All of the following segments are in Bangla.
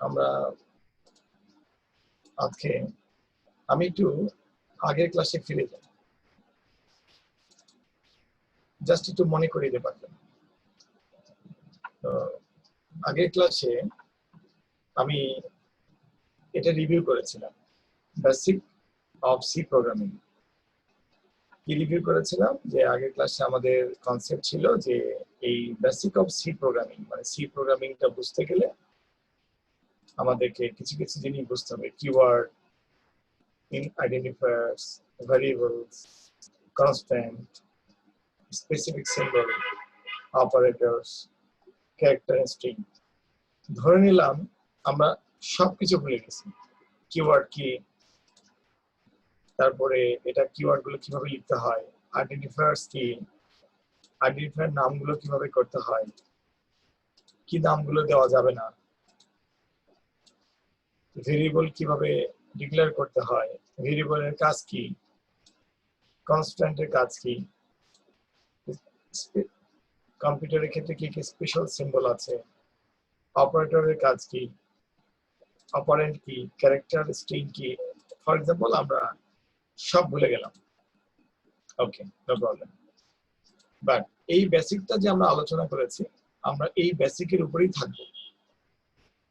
আমরা আজকে আমি একটু আগের ক্লাসে ফিরে যাই, জাস্ট একটু মনে করিয়ে দিতে পারবেন। তো আগের ক্লাসে আমি এটা রিভিউ করেছিলাম, বেসিক অফ সি প্রোগ্রামিং। কি রিভিউ করেছিলাম যে আগের ক্লাসে আমাদের কনসেপ্ট ছিল যে এই বেসিক অফ সি প্রোগ্রামিং, মানে সি প্রোগ্রামিংটা বুঝতে গেলে আমাদেরকে কিছু কিছু জিনিস বুঝতে হবে। Keyword, identifiers, variables, constant, specific symbol, operators, character string. ধরে নিলাম আমরা সবকিছু ভুলে গেছি। কিওয়ার্ড কি, তারপরে এটা কিওয়ার্ড গুলো কিভাবে লিখতে হয়, আইডেন্টিফায়ার্স কি, আইডেন্টিফায়ার নামগুলো কিভাবে করতে হয়, কি নামগুলো দেওয়া যাবে না, ভেরিয়েবল কিভাবে ডিক্লেয়ার করতে হয়, ভেরিয়েবলের কাজ কি, কনস্ট্যান্টের কাজ কি, কম্পিউটারের ক্ষেত্রে কি কি স্পেশাল সিম্বল আছে, অপারেটরের কাজ কি, অপারেন্ট কি, ক্যারেক্টার স্ট্রিং কি। ফর এক্সাম্পল আমরা সব ভুলে গেলাম, ওকে, নো প্রবলেম। বাট এই বেসিকটা যে আমরা আলোচনা করেছি, আমরা এই বেসিকের উপরেই থাকবো।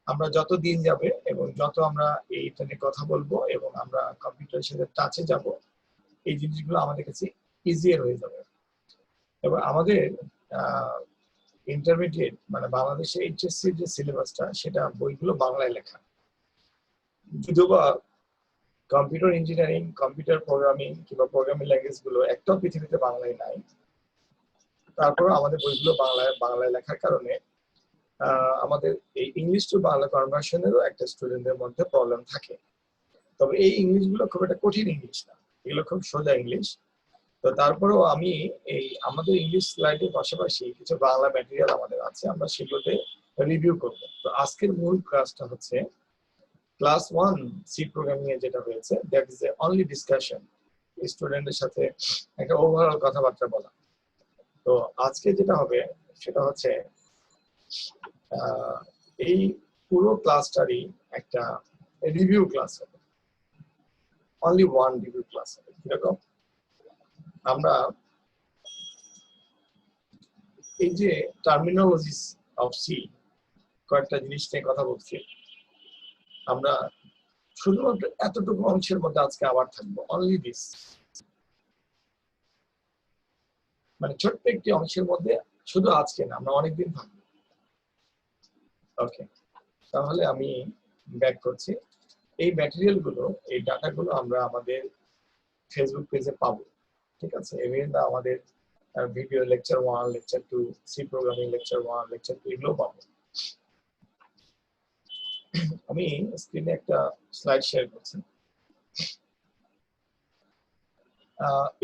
আমরা যত দিন যাবে এবং যত আমরা এইটা নিয়ে কথা বলবো এবং আমরা কম্পিউটারের সাথে টাচে যাব, এই জিনিসগুলো আমাদের কাছে ইজিয়ার হয়ে যাবে। এবং আমাদের ইন্টারমিডিয়েট মানে বাংলাদেশে এইচএসসির যে সিলেবাসটা, সেটা বইগুলো বাংলায় লেখা। যদিও বা কম্পিউটার ইঞ্জিনিয়ারিং, কম্পিউটার প্রোগ্রামিং কিংবা প্রোগ্রামিং ল্যাঙ্গুয়েজ গুলো একটাও পৃথিবীতে বাংলায় নাই, তারপরে আমাদের বইগুলো বাংলায় লেখার কারণে আমাদের এই ইংলিশ টু বাংলা কনভার্সনেরও একটা স্টুডেন্টদের মধ্যে প্রবলেম থাকে। তবে এই ইংলিশ গুলো খুব একটা কঠিন ইংলিশ না, এগুলো খুব সোজা ইংলিশ। তো তারপরেও আমি এই আমাদের ইংলিশ স্লাইডের পাশাপাশি কিছু বাংলা ম্যাটেরিয়াল আমাদের আছে, আমরা সেগুলোতে রিভিউ করব। তো আজকের মূল ক্লাসটা হচ্ছে ক্লাস 1 সি প্রোগ্রামিং এ যেটা হয়েছে, that is A only discussion, স্টুডেন্টের সাথে একটা ওভারঅল কথাবার্তা বলা। তো আজকে যেটা হবে সেটা হচ্ছে এই পুরো ক্লাসটারই একটা রিভিউ ক্লাস হবে, অনলি ওয়ান রিভিউ ক্লাস হবে। কিরকম? আমরা এই যে টার্মিনোলজিস অফ সি কয়েকটা জিনিস নিয়ে কথা বলছি, আমরা শুধুমাত্র এতটুকু অংশের মধ্যে আজকে আবার থাকবো, অনলি দিস, মানে ছোট্ট একটি অংশের মধ্যে, শুধু আজকে না, আমরা অনেকদিন থাকবো। ওকে, তাহলে আমি ব্যাক করছি। এই ম্যাটেরিয়াল গুলো, এই ডাটা গুলো আমরা আমাদের ফেসবুক পেজে পাবো, ঠিক আছে? এমন আমাদের video lecture 1, lecture 2, C programming lecture 1, lecture 2 এগুলো পাবো। আমি স্ক্রিনে একটা স্লাইড শেয়ার করছি।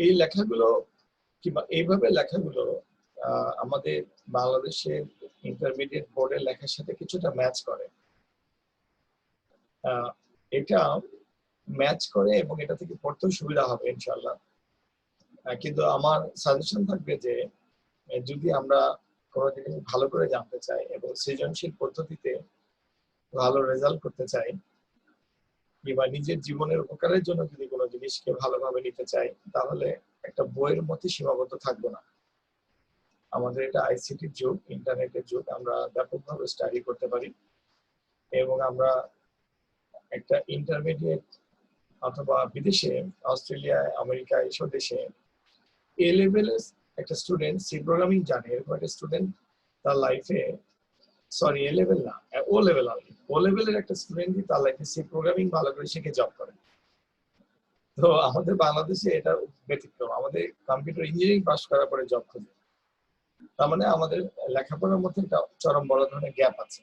এই লেখাগুলো কিংবা এইভাবে লেখাগুলো আমাদের বাংলাদেশের ইন্টারমিডিয়েট বোর্ডের লেখার সাথে কিছুটা ম্যাচ করে। এটা ম্যাচ করে এবং এটা থেকে পড়তেও সুবিধা হবে ইনশাআল্লাহ। কিন্তু আমার সাজেশন থাকবে যে যদি আমরা কোনো জিনিস ভালো করে জানতে চাই এবং সৃজনশীল পদ্ধতিতে ভালো রেজাল্ট করতে চাই, কিংবা নিজের জীবনের উপকারের জন্য যদি কোনো জিনিসকে ভালোভাবে নিতে চাই, তাহলে একটা বইয়ের মধ্যে সীমাবদ্ধ থাকবো না। আমাদের এটা আইসিটির যুগ, ইন্টারনেটের যুগ, আমরা ব্যাপকভাবে স্টাডি করতে পারি এবং আমরা একটা ইন্টারমিডিয়েট অথবা বিদেশে, অস্ট্রেলিয়া, আমেরিকা এইসব দেশে এ লেভেলের একটা স্টুডেন্ট সি প্রোগ্রামিং জানে, এরকম একটা স্টুডেন্ট তার লাইফে, সরি এ লেভেল না, ও লেভেল, ও লেভেলের একটা স্টুডেন্ট তার লাইফে সি প্রোগ্রামিং ভালো করে শিখে জব করে। তো আমাদের বাংলাদেশে এটা ব্যতিক্রম, আমাদের কম্পিউটার ইঞ্জিনিয়ারিং পাস করার পরে জব খুঁজে। তার মানে আমাদের লেখাপড়ার মধ্যে একটা চরম বড় ধরনের গ্যাপ আছে।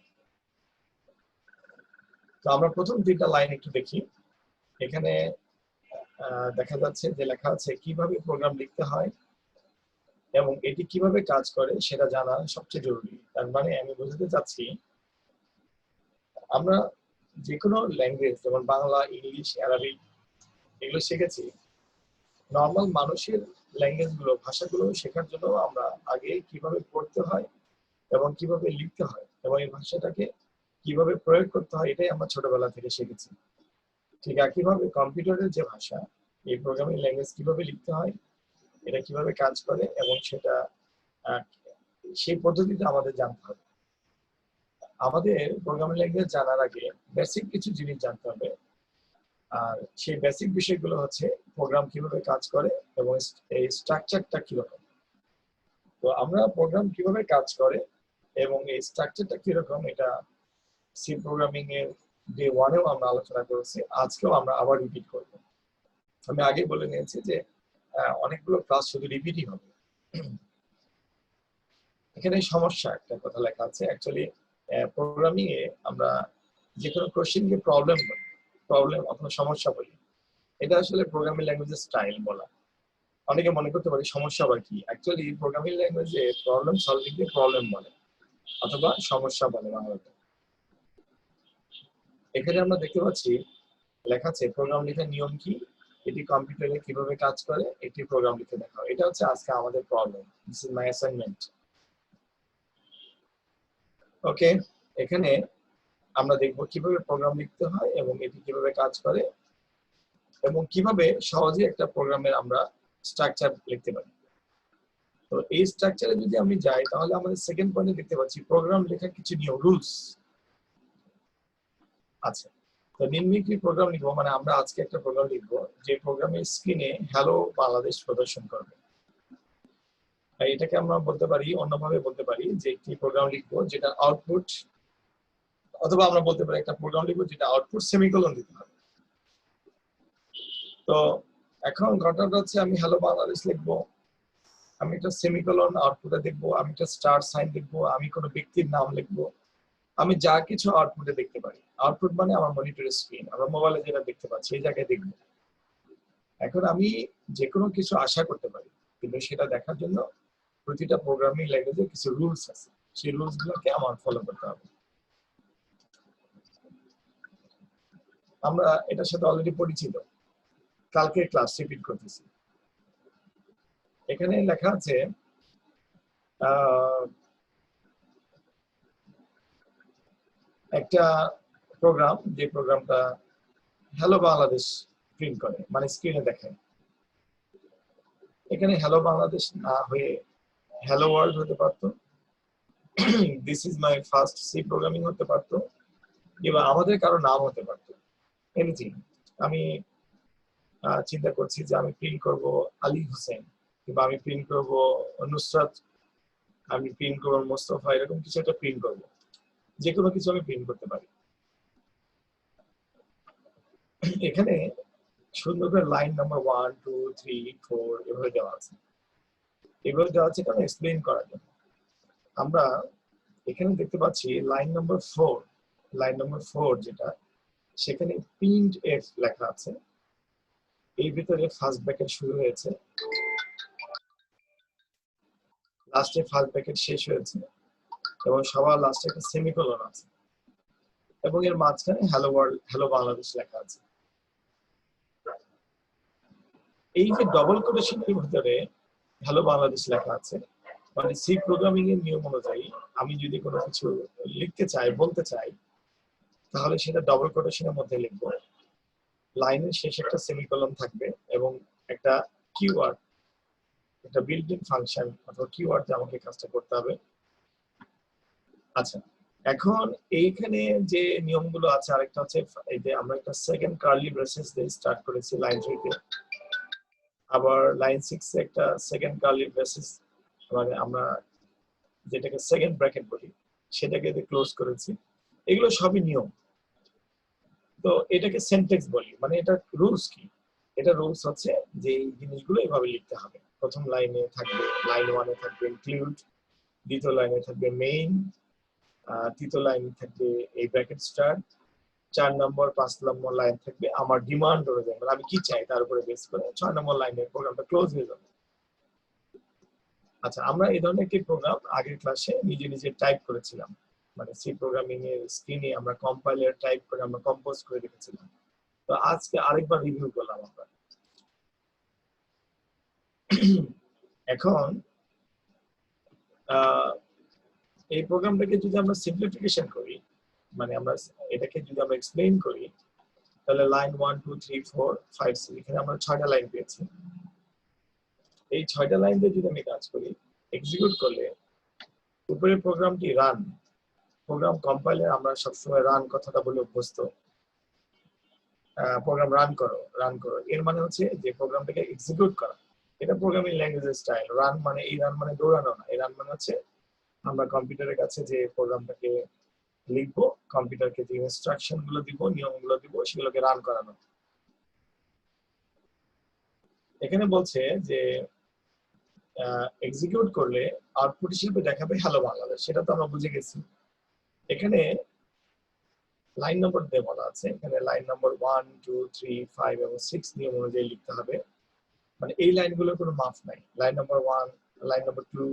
তো আমরা প্রথম 2টা লাইন একটু দেখি। এখানে দেখা যাচ্ছে যে লেখা আছে কিভাবে প্রোগ্রাম লিখতে হয় এবং এটি কিভাবে কাজ করে সেটা জানা সবচেয়ে জরুরি। তার মানে আমি বোঝাতে চাচ্ছি, আমরা যে কোনো ল্যাঙ্গুয়েজ যেমন বাংলা, ইংলিশ, আরবিক এগুলো শিখেছি, নর্মাল মানুষের ল্যাঙ্গুয়েজ গুলো, ভাষাগুলো শেখার জন্য আমরা আগে কিভাবে পড়তে হয় এবং কিভাবে লিখতে হয় এবং এই ভাষাটাকে কিভাবে প্রয়োগ করতে হয় এটাই আমরা ছোটবেলা থেকে শিখেছি। ঠিক একইভাবে কম্পিউটারের যে ভাষা, এই প্রোগ্রামিং ল্যাঙ্গুয়েজ কিভাবে লিখতে হয়, এটা কিভাবে কাজ করে এবং সেটা আহ, সেই পদ্ধতিটা আমাদের জানতে হবে। আমাদের প্রোগ্রামিং ল্যাঙ্গুয়েজ জানার আগে বেসিক কিছু জিনিস জানতে হবে। আর সেই বেসিক বিষয়গুলো হচ্ছে প্রোগ্রাম কিভাবে কাজ করে এবং এই স্ট্রাকচারটা কিরকম। তো আমরা প্রোগ্রাম কিভাবে কাজ করে এবং এই স্ট্রাকচারটা কিরকম এটা সি প্রোগ্রামিং এর ডে ওয়ানেও আমরা আলোচনা করেছি, আজকেও আমরা আবার রিপিট করব। আমি আগে বলে নিয়েছি যে অনেকগুলো ক্লাস শুধু রিপিটই হবে। এখানে সমস্যা একটা কথা লেখা আছে, অ্যাকচুয়ালি প্রোগ্রামিং এ আমরা যে কোনো কোশ্চেনকে প্রবলেম অথবা সমস্যা বলি। এটা আসলে প্রোগ্রামিং ল্যাঙ্গুয়েজের স্টাইল বলা। অনেকে মনে করতে পারে সমস্যা আবার কি, অ্যাকচুয়ালি প্রোগ্রামিং ল্যাঙ্গুয়েজে প্রবলেম সলভিং কে প্রবলেম বলে অথবা সমস্যা বলে বাংলাতে। এখানে আমরা দেখতে পাচ্ছি লেখা আছে প্রোগ্রাম লেখার নিয়ম কি, এটি কম্পিউটারে কিভাবে কাজ করে, এটি প্রোগ্রাম লিখে দেখাও। এটা হচ্ছে আজকে আমাদের problem, this is my assignment. Okay, এখানে আমরা দেখব কিভাবে প্রোগ্রাম লিখতে হয় এবং এটি কিভাবে কাজ করে এবং কিভাবে সহজে একটা প্রোগ্রামের আমরা স্ট্রাকচার লিখতে পারি। তো এই স্ট্রাকচারে যদি আমি যাই তাহলে আমাদের সেকেন্ড পয়েন্টে দেখতে পাচ্ছি প্রোগ্রাম লেখার কিছু নিয়ম, রুলস আছে। তো নিম্নলিখিত প্রোগ্রাম লিখবো, মানে আমরা আজকে একটা প্রোগ্রাম লিখবো যে প্রোগ্রামের স্ক্রিনে হ্যালো বাংলাদেশ প্রদর্শন করবে। এটাকে আমরা বলতে পারি, অন্যভাবে বলতে পারি যে একটি প্রোগ্রাম লিখবো যেটা আউটপুট, অথবা আমরা বলতে পারি একটা প্রোগ্রাম লিখবো যেটা আউটপুট সেমিকোলন দিতে হবে। তো এখন ঘটনাটা হচ্ছে আমি হ্যালো বাংলাদেশ লিখবো, আমি একটা সেমিকোলন আউটপুটে দেখবো, আমি একটা স্টার সাইন দেখবো, আমি কোনো ব্যক্তির নাম লিখবো, আমি যা কিছু আউটপুটে দেখতে পারি। আউটপুট মানে আমার মনিটরের স্ক্রিন, আমরা মোবাইলে যেটা দেখতে পাচ্ছি এই জায়গায় দেখবো। এখন আমি যে কোনো কিছু আশা করতে পারি, কিন্তু সেটা দেখার জন্য প্রতিটা প্রোগ্রামিং ল্যাঙ্গুয়েজে কিছু রুলস আছে, সেই রুলস গুলোকে আমার ফলো করতে হবে। আমরা এটার সাথে অলরেডি পরিচিত, কালকে ক্লাস রিপিট করতেছি। এখানে লেখা আছে একটা প্রোগ্রাম, যে প্রোগ্রামটা হ্যালো বাংলাদেশ প্রিন্ট করে, মানে স্ক্রিনে দেখায়। এখানে হ্যালো বাংলাদেশ না হয়ে হ্যালো ওয়ার্ল্ড হতে পারতো, this is my first C programming হতে পারতো, কিংবা আমাদের কারো নাম হতে পারতো, এনিথিং। আমি চিন্তা করছি যে আমি প্রিন্ট করব আলী হোসেন, কিংবা আমি প্রিন্ট করব নুসরাত, আমি প্রিন্ট করবো মোস্তফা, এরকম কিছু একটা প্রিন্ট করবো, যে কোনো কিছু আমি প্রিন্ট করতে পারি। এখানে সুন্দর করে লাইন নাম্বার 1 2 3 4 এভাবে দেওয়া আছে। এভাবে দেওয়া আছে কারণ এক্সপ্লেইন করার জন্য। আমরা এখানে দেখতে পাচ্ছি লাইন নাম্বার 4, লাইন নাম্বার 4 যেটা, সেখানে প্রিন্ট এফ লেখা আছে। এই ভিতরে ফার্স্ট ব্র্যাকেট শুরু হয়েছে, লাস্টে ফার্স্ট ব্র্যাকেট শেষ হয়েছে এবং সবার লাস্টে একটা সেমিকোলন আছে এবং এর মাঝখানে হ্যালো ওয়ার্ল্ড, হ্যালো বাংলাদেশ লেখা আছে। এই যে ডবল কোটেশনের ভিতরে হ্যালো বাংলাদেশ লেখা আছে, মানে সি প্রোগ্রামিং এর নিয়ম অনুযায়ী আমি যদি কোনো কিছু লিখতে চাই, বলতে চাই, তাহলে সেটা ডবল কোটেশনের মধ্যে লিখবো। লাইনের শেষে একটা সেমিকোলন থাকবে এবং একটা কিওয়ার্ড, একটা বিল্ট ইন ফাংশন অথবা কিওয়ার্ড দিয়ে আমাকে কাজটা করতে হবে। আচ্ছা, এখন এইখানে যে নিয়মগুলো আছে, আরেকটা হচ্ছে এই যে আমরা একটা সেকেন্ড কার্লি ব্রেসেস দিয়ে স্টার্ট করেছি লাইন 3 তে, আবার লাইন 6 এ একটা সেকেন্ড কার্লি ব্রেসেস, মানে আমরা যেটাকে সেকেন্ড ব্র্যাকেট বলি, সেটাকে দিয়ে ক্লোজ করেছি। এগুলো সবই নিয়ম। তো এটাকে সেন্টেক্স বলি, মানে এটা রুলস কি, এটা রুলস হচ্ছে যে এই জিনিসগুলো এভাবে লিখতে হবে। প্রথম লাইনে থাকবে, লাইন 1 এ থাকবে ইনক্লুড, দ্বিতীয় লাইনে থাকবে মেইন, তৃতীয় লাইনে থাকবে এই ব্র্যাকেট স্টার্ট, 4 নম্বর 5 নম্বর লাইন থাকবে আমার ডিমান্ড অনুযায়ী, মানে আমি কি চাই তার উপরে বেস করে 6 নম্বর লাইনে প্রোগ্রামটা ক্লোজ হয়ে যাবে। আচ্ছা, আমরা এই ধরনের একটি প্রোগ্রাম আগের ক্লাসে নিজে নিজে টাইপ করেছিলাম, মানে সি প্রোগ্রামিং এর স্ক্রিনে আমরা কম্পাইলার টাইপ করে আমরা কম্পোজ করে রেখেছিলাম। তো আজকে আরেকবার রিভিউ করলাম আমরা। এখন এই প্রোগ্রামটাকে যদি আমরা সিম্পলিফিকেশন করি, মানে আমরা এটাকে যদি আমরা এক্সপ্লেইন করি তাহলে লাইন 1 2 3 4 5 6 এখানে আমরা 6টা লাইন পেয়েছি। এই 6টা লাইন দিয়ে যদি আমি কাজ করি, এক্সিকিউট করলে উপরের প্রোগ্রামটি রান, প্রোগ্রাম কম্পাইলে আমরা সবসময় রান কথাটা বলে অভ্যস্ত। প্রোগ্রাম রান করো, রান করো, এর মানে হচ্ছে যে প্রোগ্রামটাকে এক্সিকিউট করা। এটা প্রোগ্রামিং ল্যাঙ্গুয়েজের স্টাইল। রান মানে এই রান মানে দৌড়ানো না, এই রান মানে হচ্ছে আমরা কম্পিউটারের কাছে যে প্রোগ্রামটাকে লিখবো, কম্পিউটারকে যে ইনস্ট্রাকশন গুলো দিব, নিয়মগুলো দিব, সেগুলোকে রান করানো। এখানে বলছে যে এক্সিকিউট করলে আউটপুট হিসেবে দেখাবে হ্যালো বাংলাদেশ, সেটা তো আমরা বুঝে গেছি। এখানে লাইন নম্বর দিয়ে বলা আছে, এখানে লাইন নম্বর 1 2 3 5 এবং 6 নিয়ম অনুযায়ী লিখতে হবে। মানে এই লাইনগুলোর কোনো মাপ নাই। লাইন নম্বর 1, লাইন নম্বর 2,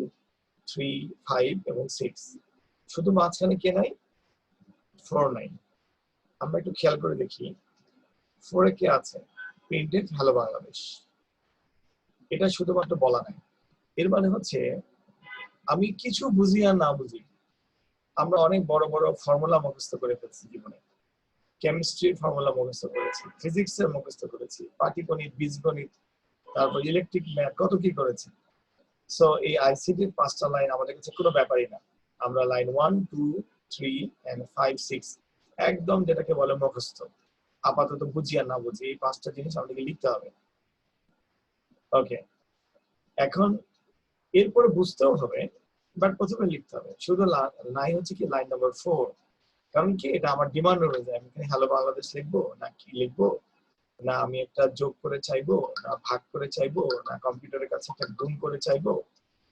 3, 5 এবং 6, শুধু মাঝখানে কে নাই? 4 নাই। আমরা একটু খেয়াল করে দেখি 4 এ কে আছে? Printed hello Bangladesh. এটা শুধুমাত্র বলা নাই। এর মানে হচ্ছে আমি কিছু বুঝি আর না বুঝি, আমরা অনেক বড় বড় ফর্মুলা মুখস্থ করে ফেলছি জীবনে। কেমিস্ট্রির ফর্মুলা মুখস্থ করেছি, ফিজিক্সের মুখস্থ করেছি, পাটিগণিত, বীজগণিত, তারপর ইলেকট্রিক ম্যাথ, কত কি করেছি। সো এই আইসিটির 5টা লাইন আমাদের কাছে কোনো ব্যাপারই না। আমরা লাইন 1 2 3 and 5 6 একদম যেটাকে বলে মুখস্থ, আপাতত বুঝি আর না বুঝি, এই 5টা জিনিস আমাদেরকে লিখতে হবে। ওকে, এখন এরপরে বুঝতেও হবে, বাট প্রথমে লিখতে হবে। শুধু নাই হচ্ছে কি লাইন নাম্বার 4, কারণ কি এটা আমার ডিমান্ড অনুযায়ী আমি এখানে হ্যালো বাংলাদেশ লিখবো না কি লিখবো, না আমি একটা যোগ করে চাইবো, না ভাগ করে চাইবো, না কম্পিউটারের কাছে একটা গুণ করে চাইবো,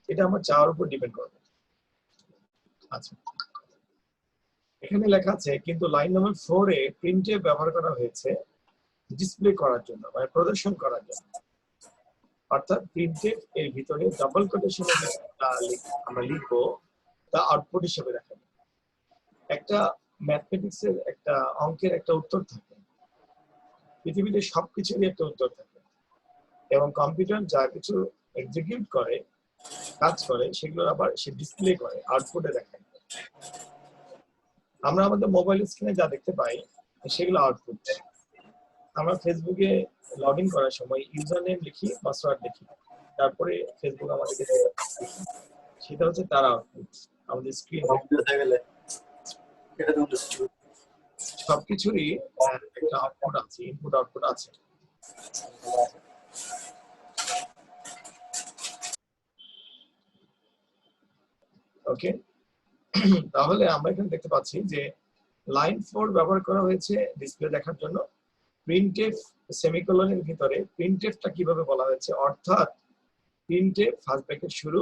এটা আমার চাওয়ার উপর ডিপেন্ড করবে। আচ্ছা, এখানে লেখা আছে কিন্তু লাইন নাম্বার 4 এ প্রিন্টে ব্যবহার করা হয়েছে ডিসপ্লে করার জন্য, মানে প্রদর্শন করার জন্য। অর্থাৎ প্রিন্টেড এর ভিতরে ডাবল কোটেশনে আমরা লিখবো তা আউটপুট হিসেবে দেখাবে। একটা ম্যাথমেটিক্স এর একটা অঙ্কের একটা উত্তর থাকে, পৃথিবীতে সবকিছুরই একটা উত্তর থাকে, এবং কম্পিউটার যা কিছু এক্সিকিউট করে, কাজ করে, সেগুলো আবার সে ডিসপ্লে করে, আউটপুটে দেখায়। আমরা আমাদের মোবাইল স্ক্রিনে যা দেখতে পাই সেগুলো আউটপুট। আমরা ফেসবুকে লগ ইন করার সময় ইউজার নেম লিখি, পাসওয়ার্ড লিখি, তারপরে ফেসবুক আমাদেরকে সেটা হচ্ছে তার আউটপুট আমাদের স্ক্রিনে। সবকিছুরই একটা আউটপুট আছে, ইনপুট আউটপুট আছে। ওকে, তাহলে আমরা এখানে দেখতে পাচ্ছি যে লাইন 4 ব্যবহার করা হয়েছে ডিসপ্লে দেখার জন্য। প্রিন্টএফ সেমিকোলনের ভিতরে প্রিন্টএফটা কিভাবে বলা হয়েছে, অর্থাৎ প্রিন্টএফ ফার্স্ট ব্র্যাকেট শুরু,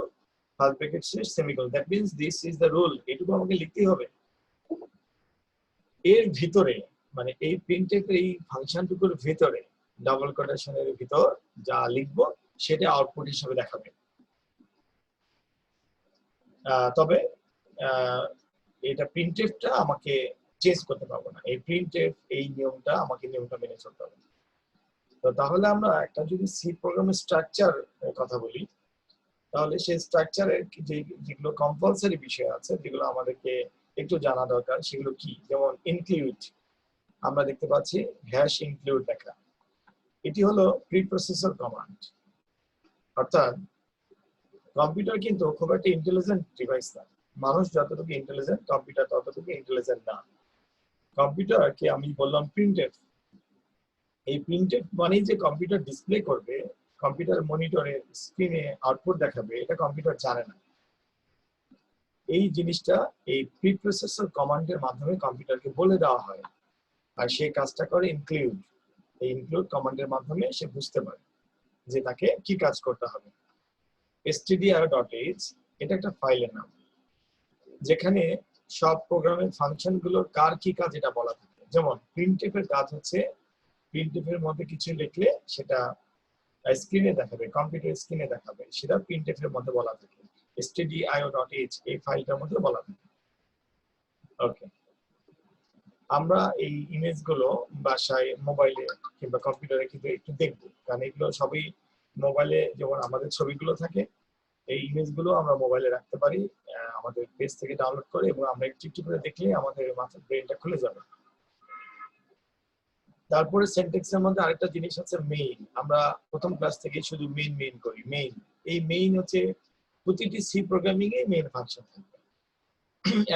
ফার্স্ট ব্র্যাকেট শেষ, semicolon, that means this is the rule, এটুকু আমাকে লিখতেই হবে। এর ভিতরে মানে এই প্রিন্টএফ এই ফাংশনটুকুর ভিতরে ডাবল কোটেশনের ভিতর যা লিখবো সেটা আউটপুট হিসেবে দেখাবে। তবে এটা প্রিন্টএফটা আমাকে চেঞ্জ করতে পারবো না, এই প্রিন্টএফ এই নিয়মটা আমাকে নিয়মটা মেনে চলতে হবে। তো তাহলে আমরা একটা যদি সি প্রোগ্রামের স্ট্রাকচার কথা বলি, তাহলে সেই স্ট্রাকচারের যেগুলো কম্পালসারি বিষয় আছে, যেগুলো আমাদেরকে একটু জানা দরকার, সেগুলো কি, যেমন ইনক্লুড, আমরা দেখতে পাচ্ছি হ্যাশ ইনক্লুড লেখা, এটি হলো প্রিপ্রসেসর কমান্ড। অর্থাৎ কম্পিউটার কিন্তু খুব একটা ইন্টেলিজেন্ট ডিভাইস না, মানুষ যতটুকু ইন্টেলিজেন্ট কম্পিউটার ততটুকু ইন্টেলিজেন্ট না। কম্পিউটারকে আমি বললাম প্রিন্টেড, এই প্রিন্টেড মানেই যে কম্পিউটার ডিসপ্লে করবে, কম্পিউটার মনিটরে স্ক্রিনে আউটপুট দেখাবে, এটা কম্পিউটার জানে না। এই জিনিসটা এই প্রিপ্রসেসর কমান্ডের মাধ্যমে কম্পিউটারকে বলে দেওয়া হয়, আর সেই কাজটা করে ইনক্লুড। এই ইনক্লুড কমান্ডের মাধ্যমে সে বুঝতে পারে যে তাকে কি কাজ করতে হবে। stdio.h এটা একটা ফাইলের নাম, যেখানে সব প্রোগ্রামের ফাংশন গুলোর কার কি কাজ এটা বলা থাকে। যেমন প্রিন্টএফ এর কাজ হচ্ছে প্রিন্টএফ এর মধ্যে কিছু লিখলে সেটা স্ক্রিনে দেখাবে, কম্পিউটার স্ক্রিনে দেখাবে, সেটা প্রিন্টএফ এর মধ্যে বলা থাকে। stdio.h এই ফাইলটার মধ্যে বলা থাকে। ওকে, আমরা এই ইমেজগুলো বাসায় মোবাইলে কিংবা কম্পিউটারে কিন্তু একটু দেখবো, কারণ এগুলো সবই মোবাইলে, যেমন আমাদের ছবিগুলো থাকে, এই ইমেজগুলো আমরা মোবাইলে রাখতে পারি, আমাদের পেজ থেকে ডাউনলোড করে, এবং আমরা একটু করে দেখলে আমাদের মাথার ব্রেনটা খুলে যাবে। তারপরে সিনট্যাক্সের মধ্যে আরেকটা জিনিস আছে মেইন। আমরা প্রথম ক্লাস থেকে শুধু মেইন করি। মেইন, এই মেইন হচ্ছে প্রতিটি সি প্রোগ্রামিং এ মেইন ফাংশন থাকবে।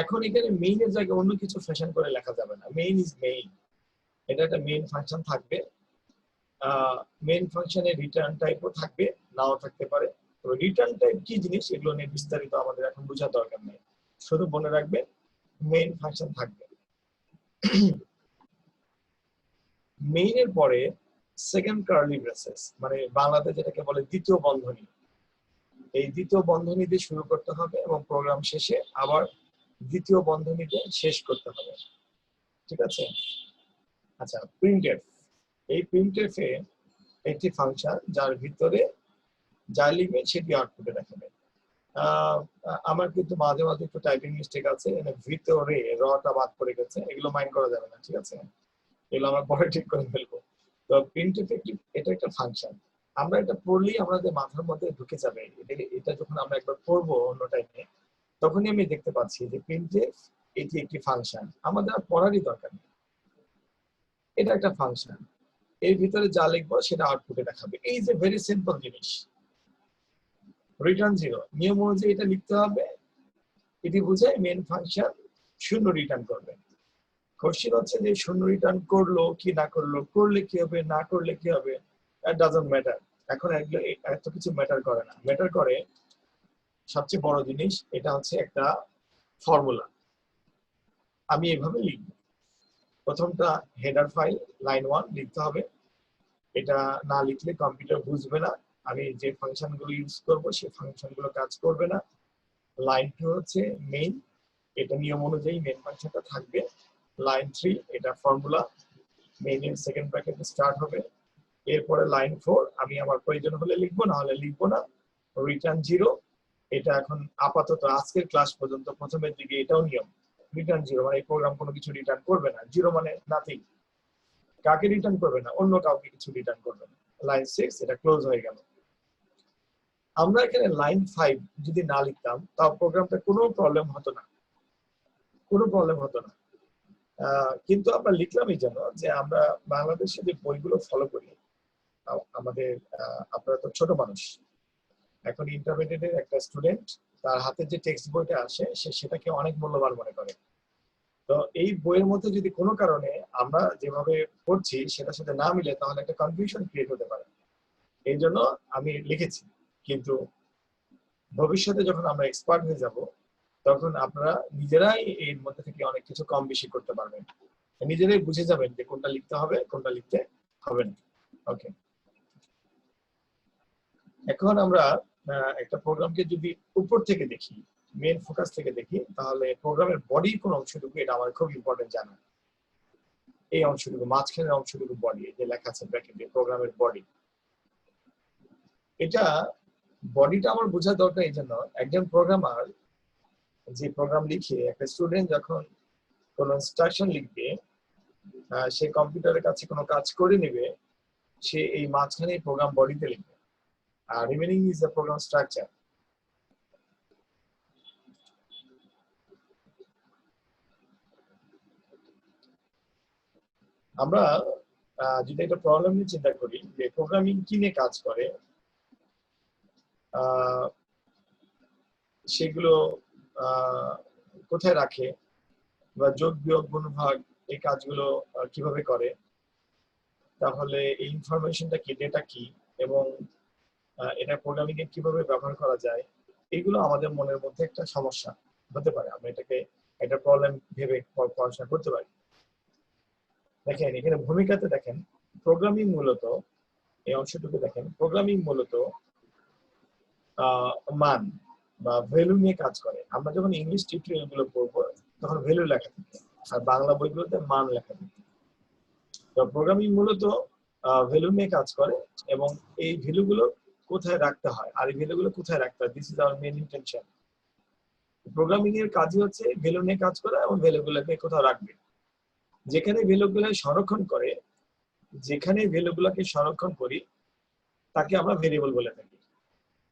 এখন এখানে মেইনের জায়গায় অন্য কিছু ফ্যাশন করে লেখা যাবে না। মেইন ইজ মেইন, এটা একটা মেইন ফাংশন থাকবে। মেইন ফাংশনের রিটার্ন টাইপও থাকবে, নাও থাকতে পারে। তো রিটার্ন টাইপ কি জিনিস এগুলো নিয়ে বিস্তারিত আমাদের এখন বোঝার দরকার নেই, শুধু মনে রাখবে মেইন ফাংশন থাকবে। মেইনের পরে সেকেন্ড কার্লি ব্রেসেস, মানে বাংলাতে যেটাকে বলে দ্বিতীয় বন্ধনী, এই দ্বিতীয় বন্ধনী দিয়ে শুরু করতে হবে এবং প্রোগ্রাম শেষে আবার দ্বিতীয় বন্ধনী দিয়ে শেষ করতে হবে, ঠিক আছে? আচ্ছা, প্রিন্টএফ, এই প্রিন্টএফে একটি ফাংশন যার ভিতরে যা লিখবে সেটি আউটপুটে দেখাবে। আমার কিন্তু মাঝে মাঝে একটু টাইপিং মিস্টেক আছে, ভিতরে রটা বাদ পড়ে গেছে, এগুলো মাইন্ড করা যাবে না, ঠিক আছে? এগুলো আমরা পরে ঠিক করে ফেলবো। তো প্রিন্টএফ এটা একটা ফাংশন, আমরা এটা পড়লেই আমাদের মাথার মধ্যে ঢুকে যাবে। এটা যখন আমরা একবার পড়বো অন্য টাইমে, তখনই আমি দেখতে পাচ্ছি যে প্রিন্টএফ এটি একটি ফাংশন, আমাদের আর পড়ারই দরকার নেই। এটা একটা ফাংশন, এর ভিতরে যা লিখবো সেটা আউটপুটে দেখাবে। এই যে ভেরি সিম্পল জিনিস, রিটার্ন 0 নিয়ম অনুযায়ী এটা লিখতে হবে। এটি বোঝায় মেইন ফাংশন শূন্য রিটার্ন করবে। কোশ্চেন হচ্ছে যে শূন্য রিটার্ন করলো কি না করলো, করলে কি হবে না করলে কি হবে, দ্যাট ডাজন্ট ম্যাটার। এখন এত কিছু ম্যাটার করে না, ম্যাটার করে সবচেয়ে বড় জিনিস, এটা হচ্ছে একটা ফর্মুলা। আমি এভাবে লিখবো, প্রথমটা হেডার ফাইল লাইন 1 লিখতে হবে। এটা না লিখলে কম্পিউটার বুঝবে না, আমি যে ফাংশনগুলো ইউজ করব সেই ফাংশনগুলো কাজ করবে না। লাইন 2 হচ্ছে মেইন, এটা নিয়ম অনুযায়ী মেইন ফাংশনটা থাকবে। লাইন 3 এটা ফর্মুলা, মেইনের সেকেন্ড ব্র্যাকেটে স্টার্ট হবে। এরপরে লাইন 4 আমি আমার প্রয়োজন হলে লিখবো, না হলে লিখবো না। রিটার্ন 0, এটা এখন আপাতত আজকের ক্লাস পর্যন্ত প্রথমের দিকে এটাও নিয়ম। রিটার্ন 0 মানে এই প্রোগ্রাম কোনো কিছু রিটার্ন করবে না, 0 মানে নাথিং, কাকে রিটার্ন করবে না, অন্য কাউকে কিছু রিটার্ন করবে না। লাইন 6 এটা ক্লোজ হয়ে গেল। আমরা এখানে লাইন 5 যদি না লিখতাম তাও প্রোগ্রামটা কোনো প্রবলেম হতো না, কোনো প্রবলেম হতো না। কিন্তু আমরা লিখলাম এই জন্য যে আমরা বাংলাদেশে যে বইগুলো ফলো করি, আমাদের আপনারা তো ছোট মানুষ, এখন ইন্টারমিডিয়েটের একটা স্টুডেন্ট, তার হাতে যে টেক্সট বইটা আসে সে সেটাকে অনেক মূল্যবান মনে করে। তো এই বইয়ের মধ্যে যদি কোনো কারণে আমরা যেভাবে পড়ছি সেটার সাথে না মিলে, তাহলে একটা কনফিউশন ক্রিয়েট হতে পারে। এই জন্য আমি লিখেছি, কিন্তু ভবিষ্যতে যখন আমরা এক্সপার্ট হয়ে যাব তখন আপনারা নিজেরাই এর মধ্যে থেকে অনেক কিছু কম বেশি করতে পারবেন, নিজেরাই বুঝে যাবেন যে কোনটা লিখতে হবে কোনটা লিখতে হবে না। ওকে, এখন আমরা একটা প্রোগ্রামকে যদি উপর থেকে দেখি, মেইন ফোকাস থেকে দেখি, তাহলে প্রোগ্রামের বডির কোন অংশটুকু, এটা আমার খুব ইম্পর্টেন্ট জানা। এই অংশটুকু, মাঝখানের অংশটুকু বডি, যে লেখা আছে ব্র্যাকেটে প্রোগ্রামের বডি, এটা বডিটা আমার বোঝা দরকার। এই জন্য একজন প্রোগ্রামার যে প্রোগ্রাম লিখে, একটা স্টুডেন্ট যখন কোনো ইনস্ট্রাকশন লিখবে, সে কম্পিউটারের কাছে কোনো কাজ করে নেবে, সে এই মাঝখানে প্রোগ্রাম বডিতে লিখবে, আর remaining is the program structure. আমরা যদি একটা প্রবলেম নিয়ে চিন্তা করি যে প্রোগ্রামিং কি নিয়ে কাজ করে, সেগুলো কোথায় রাখে, বা যোগ বিয়োগ গুণভাগ এই কাজগুলো কিভাবে করে, তাহলে এই ইনফরমেশনটা কি, ডেটা কি, এবং এটা প্রোগ্রামিং এ কিভাবে ব্যবহার করা যায়, এগুলো আমাদের মনের মধ্যে একটা সমস্যা হতে পারে। আমরা এটাকে একটা প্রবলেম ভেবে পড়াশোনা করতে পারি। দেখেন এখানে ভূমিকাতে দেখেন, প্রোগ্রামিং মূলত, এই অংশটুকু দেখেন, প্রোগ্রামিং মূলত মান বা ভ্যালু নিয়ে কাজ করে। আমরা যখন ইংলিশ টিউটোরিয়াল গুলো পড়বো তখন ভ্যালু লেখা থাকে, আর বাংলা বইগুলোতে মান লেখা থাকে। তো প্রোগ্রামিং মূলত ভ্যালু নিয়ে কাজ করে, এবং এই ভ্যালু গুলো কোথায় রাখতে হয়, আর এই ভ্যালু গুলো কোথায় রাখতে হয়, this is our main intention. Programming এর কাজই হচ্ছে ভ্যালু নিয়ে কাজ করা এবং ভ্যালু গুলোকে কোথাও রাখবে। যেখানে ভ্যালু গুলো সংরক্ষণ করে, যেখানে ভ্যালু গুলোকে সংরক্ষণ করি তাকে আমরা ভেরিয়েবল বলে থাকি।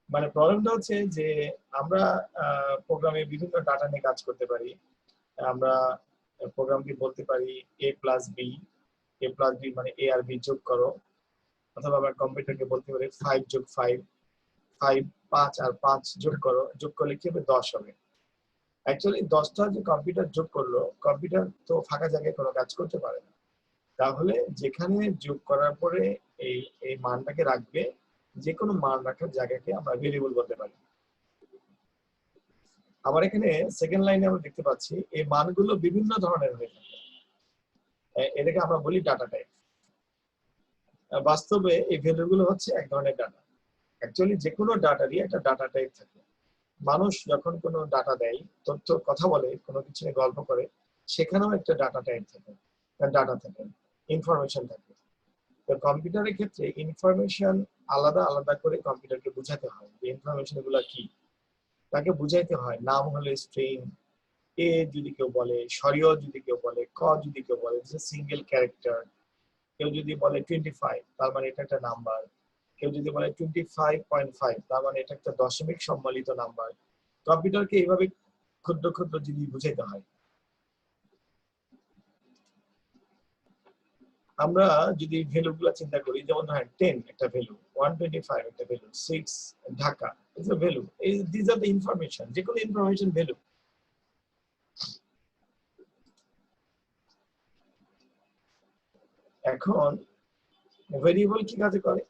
মানে প্রবলেমটা হচ্ছে যে আমরা প্রোগ্রামে বিভিন্ন ডাটা নিয়ে কাজ করতে পারি। আমরা প্রোগ্রামকে বলতে পারি a+b মানে a আর b যোগ করো, অথবা আমরা কম্পিউটারকে বলতে পারি 5+5 5 আর 5 যোগ করো, যোগ করলে কি হবে 10 হবে। অ্যাকচুয়ালি 10টা যে কম্পিউটার যোগ করলো, কম্পিউটার তো ফাঁকা জায়গায় কোনো কাজ করতে পারে না। তাহলে যেখানে যোগ করার পরে এই এই মানটাকে রাখবে, যে কোনো মান রাখার জায়গাকে আমরা ভেরিয়েবল বলতে পারি। আবার এখানে সেকেন্ড লাইনে আমরা দেখতে পাচ্ছি এই মানগুলো বিভিন্ন ধরনের হয়ে থাকে, এটাকে আমরা বলি ডাটা টাইপ। বাস্তবে এই ভ্যালুগুলো হচ্ছে এক ধরনের ডাটা। অ্যাকচুয়ালি যে কোনো ডাটারই একটা ডাটা টাইপ থাকে। মানুষ যখন কোনো ডাটা দেয়, তথ্য কথা বলে, কোনো কিছু নিয়ে গল্প করে, সেখানেও একটা ডাটা টাইপ থাকে, ডাটা থাকে, ইনফরমেশন থাকে। তো কম্পিউটারের ক্ষেত্রে ইনফরমেশন আলাদা আলাদা করে কম্পিউটারকে বুঝাতে হয় যে ইনফরমেশন গুলা কি, তাকে বুঝাইতে হয়। নাম হলে স্ট্রিং, এ যদি কেউ বলে, সরিয় যদি কেউ বলে, ক যদি কেউ বলে সিঙ্গেল ক্যারেক্টার। কেউ যদি বলে 25, তার মানে এটা একটা নাম্বার। কেউ যদি বলে 25.5, তার মানে এটা একটা দশমিক সম্মিলিত নাম্বার। কম্পিউটারকে এইভাবে ক্ষুদ্র ক্ষুদ্র জিনিস বুঝাইতে হয়। আমরা যদি ভ্যালু গুলা চিন্তা করি, যেমন ধরেন 10 একটা ভ্যালু, 125 একটা value, 6 Dhaka, is a value. This are the information, যে কোনো ইনফরমেশন ভ্যালু। এখন ভেরিয়েবল কি কাজে করে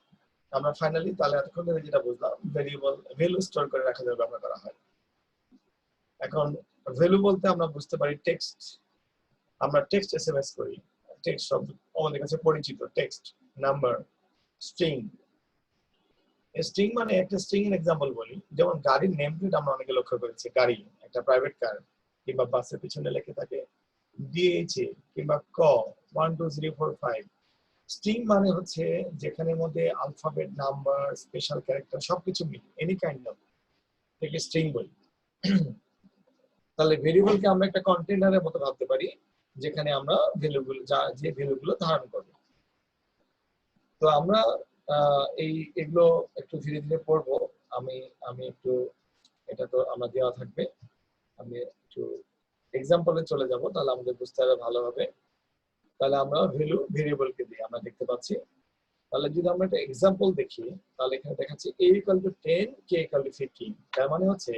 আমরা ফাইনালি তাহলে এতক্ষণ ধরে যেটা বুঝলাম, ভেরিয়েবল ভ্যালু স্টোর করে রাখার জন্য ব্যবহার করা হয়। এখন ভ্যালু বলতে আমরা বুঝতে পারি টেক্সট। আমরা টেক্সট এসএমএস করি, টেক্সট শব্দ আমাদের কাছে পরিচিত, টেক্সট, নাম্বার, স্ট্রিং। স্ট্রিং মানে একটা স্ট্রিং এর एग्जांपल বলি, যেমন গাড়ির নেম প্লেট আমরা অনেকে লক্ষ্য করেছি, গাড়ি একটা প্রাইভেট কার কিংবা বাসের পিছনে লেখা থাকে ডিএইচএ কিংবা ক 1 2 3 4 5। স্ট্রিং মানে হচ্ছে যেখানের মধ্যে আলফাবেট, নাম্বার, স্পেশাল ক্যারেক্টার সবকিছু মিলে এনি কাইন্ড অফ, থেকে স্ট্রিং বলি। তাহলে ভেরিয়েবলকে আমরা একটা কন্টেইনারের মতো ভাবতে পারি, যেখানে আমরা ভ্যালুগুলো যে ভ্যালুগুলো ধারণ করব। তো আমরা এই এগুলো একটু ধীরে ধীরে পড়বো। আমি আমি একটু, এটা তো আমরা দেওয়া থাকবে, আমি একটু এক্সাম্পলে চলে যাব, তাহলে আমাদের বুঝতে হবে ভালো হবে। তাহলে আমরা ভ্যালু ভেরিয়েবলকে দিই, আমরা দেখতে পাচ্ছি। তাহলে যদি আমরা একটা এক্সাম্পল দেখি, তাহলে এখানে দেখাচ্ছি a = 10, k = 15। তার মানে হচ্ছে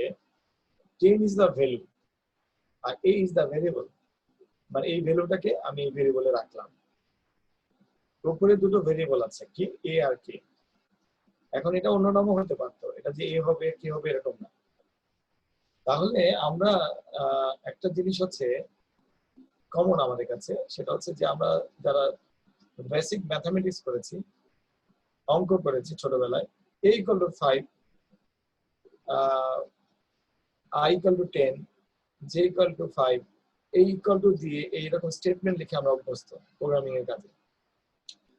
10 ইজ দ্য ভ্যালু আর a ইজ দ্য ভেরিয়েবল। মানে এই ভ্যালুটাকে আমি এই ভেরিয়েবলে রাখলাম। উপরে দুটো ভেরিয়েবল আছে, কি a আর k। এখন এটা অন্য নামও হতে পারতো, এটা যে a হবে k হবে এরকম না। তাহলে আমরা একটা জিনিস হচ্ছে কমন আমাদের কাছে, সেটা হচ্ছে যে আমরা যারা বেসিক ম্যাথমেটিক্স করেছি, অঙ্ক করেছি ছোটবেলায়, a = 5, i = 10, j = 5, এই ইকুয়াল টু দিয়ে এইরকম স্টেটমেন্ট লিখে আমরা অভ্যস্ত প্রোগ্রামিং এর কাজে,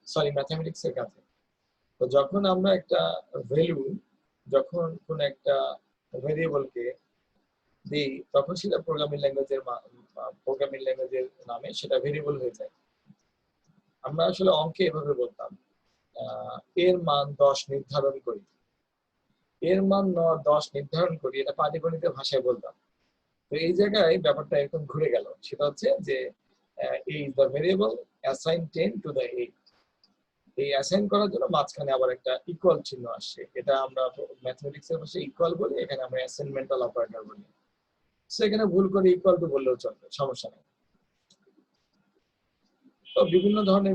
সরি ম্যাথমেটিক্স এর কাজে। তো যখন আমরা একটা ভ্যালু, যখন কোন একটা ভেরিয়েবলকে দিই, তখন সেটা প্রোগ্রামিং ল্যাঙ্গুয়েজের নামে সেটা ভেরিয়েবল হয়ে যায়। আমরা আসলে অঙ্কে এভাবে বলতাম, এর মান 10 নির্ধারণ করি, এর মান 10 নির্ধারণ করি, এটা পাটিগণিতের ভাষায় বলতাম। তো এই জায়গায় ব্যাপারটা এরকম ঘুরে গেল, সেটা হচ্ছে যে a is the variable, assign 10 to the a। এই অ্যাসাইন করার জন্য মাঝখানে আবার একটা ইকুয়াল চিহ্ন আসছে, এটা আমরা ম্যাথমেটিক্স এর ভাষায় ইকুয়াল বলি, এখানে আমরা অ্যাসাইনমেন্টাল অপারেটর বলি। সো এখানে ভুল করে ইকুয়াল টু বললেও চলবে, সমস্যা নেই। তো বিভিন্ন ধরনের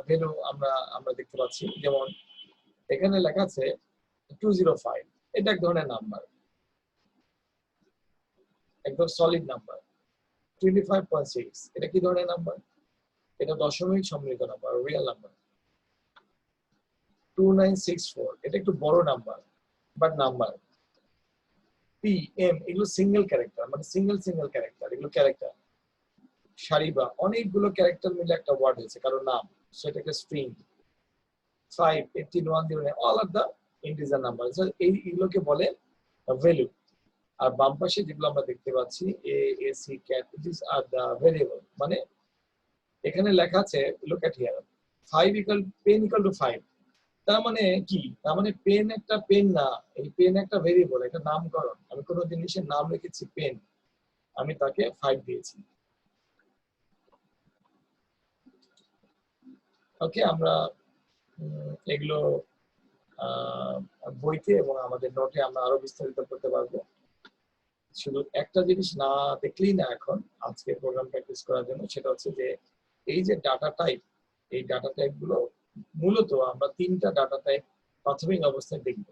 ভ্যালু আমরা দেখতে পাচ্ছি, যেমন এখানে লেখা আছে 205, এটা এক ধরনের নাম্বার, একদম সলিড নাম্বার। 25.6, এটা কি ধরনের নাম্বার? এটা দশমিক সম্মিলিত নাম্বার, রিয়েল নাম্বার। 2964, এটা একটু বড় number, but number. P M, এগুলো সিঙ্গেল ক্যারেক্টার, মানে সিঙ্গেল ক্যারেক্টার, এগুলো ক্যারেক্টার সারি বা অনেকগুলো ক্যারেক্টার মিলে একটা ওয়ার্ড হয়েছে কারো নাম, সেটা একটা স্ট্রিং। 5, 18, 109, অল আর দা ইন্টিজার নাম্বার। এইগুলোকে বলে ভ্যালু। আর বাম পাশে যেগুলো আমরা দেখতে পাচ্ছি A A C cat, this are the variable. মানে এখানে লেখা আছে, লুক এট হিয়ার, 5 = 10 = 5, তার মানে কি? তার মানে পেন একটা পেন না, এই পেন একটা ভেরিয়েবল, একটা নামকরণ। আমি কোনো জিনিসের নাম রেখেছি পেন, আমি তাকে 5 দিয়েছি। ওকে, আমরা এগুলো বইতে এবং আমাদের নোটে আমরা আরো বিস্তারিত করতে পারবো। শুধু একটা জিনিস না দেখলেই না এখন আজকে প্রোগ্রাম প্র্যাকটিস করার জন্য, সেটা হচ্ছে যে এই যে ডাটা টাইপ, এই ডাটা টাইপ গুলো মূলত আমরা 3টা ডাটা টাইপ প্রাথমিক অবস্থায় দেখব।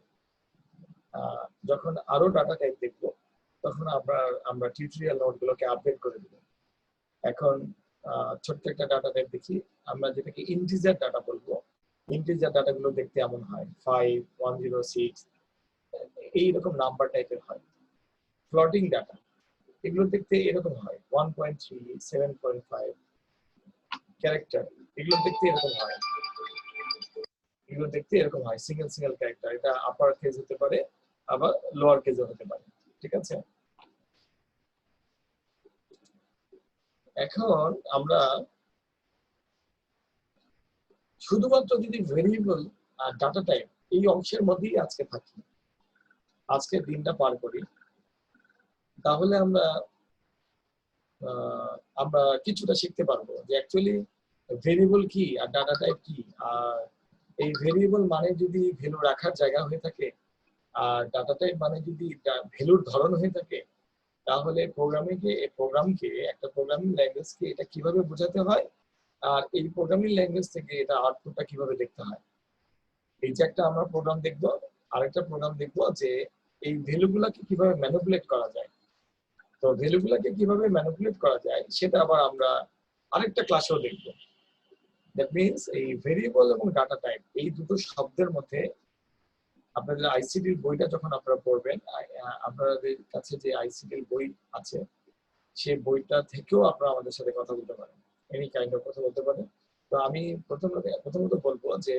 যখন আরো ডাটা টাইপ দেখব তখন আমরা টিউটোরিয়াল নোটগুলোকে আপডেট করে দেব। এখন ছোট্ট একটা ডাটা টাইপ দেখি, আমরা যেটাকে ইন্টিজার ডাটা বলবো। ইন্টিজার ডাটাগুলো দেখতে এমন হয় 5, 106 এইরকম নাম্বার টাইপের হয়। ফ্লোটিং ডাটা এগুলো দেখতে এরকম হয় 1.3, 7.5 ক্যারেক্টার, এগুলো দেখতে এরকম হয়। এগুলো দেখতে এরকম হয় সিঙ্গেল সিঙ্গেল ক্যারেক্টার। এটা আপার কেস হতে পারে, আবার লোয়ার কেসও হতে পারে। ঠিক আছে, এখন আমরা শুধুমাত্র যদি ভেরিয়েবল আর ডাটা টাইপ এই অংশের মধ্যেই আজকে থাকি, আজকের দিনটা পার করি, তাহলে আমরা কিছুটা শিখতে পারবো যে অ্যাকচুয়ালি ভেরিয়েবল কি আর ডাটা টাইপ কি। আর এই ভেরিয়েবল মানে যদি ভ্যালু রাখার জায়গা হয়ে থাকে, আর ডাটা টাইপ মানে যদি ভ্যালুর ধরন হয়ে থাকে, তাহলে প্রোগ্রামকে একটা প্রোগ্রামিং ল্যাঙ্গুয়েজকে এটা কিভাবে বোঝাতে হয়, আর এই প্রোগ্রামিং ল্যাঙ্গুয়েজ থেকে এটা আউটপুটটা কিভাবে দেখতে হয়। এই যে একটা আমরা প্রোগ্রাম দেখবো, আরেকটা প্রোগ্রাম দেখবো যে এই ভ্যালুগুলোকে কিভাবে ম্যানিপুলেট করা যায়। তো ভ্যালুগুলোকে কিভাবে ম্যানিপুলেট করা যায় সেটা আবার আমরা আরেকটা ক্লাসেও দেখবো। দ্যাট মিনস এই ভেরিয়েবল এবং ডাটা টাইপ এই দুটো শব্দের মধ্যে আপনাদের আইসিডির বইটা যখন আপনারা পড়বেন, আপনাদের কাছে যে আইসিডির বই আছে সেই বইটা থেকেও আপনারা আমাদের সাথে কথা বলতে পারেন, এনি কাইন্ড অফ কথা বলতে পারেন। তো আমি প্রথমত বলবো যে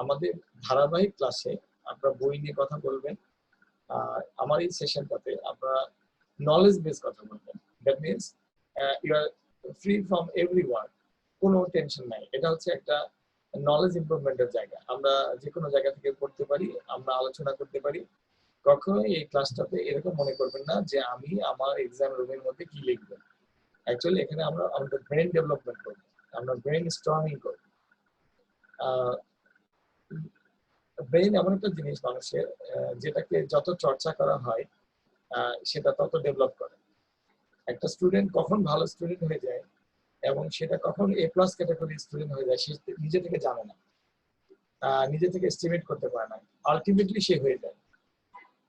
আমাদের ধারাবাহিক ক্লাসে আপনারা বই নিয়ে কথা বলবেন, আর আমার এই সেশনটাতে আপনারা নলেজ বেস কথা বলবেন। That means you are free from every word, কোনো টেনশন নাই। এটা হচ্ছে একটা নলেজ ইমপ্রুভমেন্টের জায়গা, আমরা যে কোনো জায়গা থেকে পড়তে পারি, আমরা আলোচনা করতে পারি। কখনোই এই ক্লাসটাতে এরকম মনে করবেন না যে আমি আমার এক্সাম রুমের মধ্যে কি লিখবো। অ্যাকচুয়ালি এখানে আমরা আমাদের ব্রেন ডেভেলপমেন্ট করবো, আমরা ব্রেন স্টর্মিং করবো। ব্রেন এমন একটা জিনিস মানুষের, যেটাকে যত চর্চা করা হয় সেটা তত ডেভেলপ করে। একটা স্টুডেন্ট কখন ভালো স্টুডেন্ট হয়ে যায় এবং সেটা কখন A+ ক্যাটাগরি স্টুডেন্ট হয়ে যায় সে নিজে থেকে জানে না, নিজে থেকে এস্টিমেট করতে পারে না, আলটিমেটলি সে হয়ে যায়।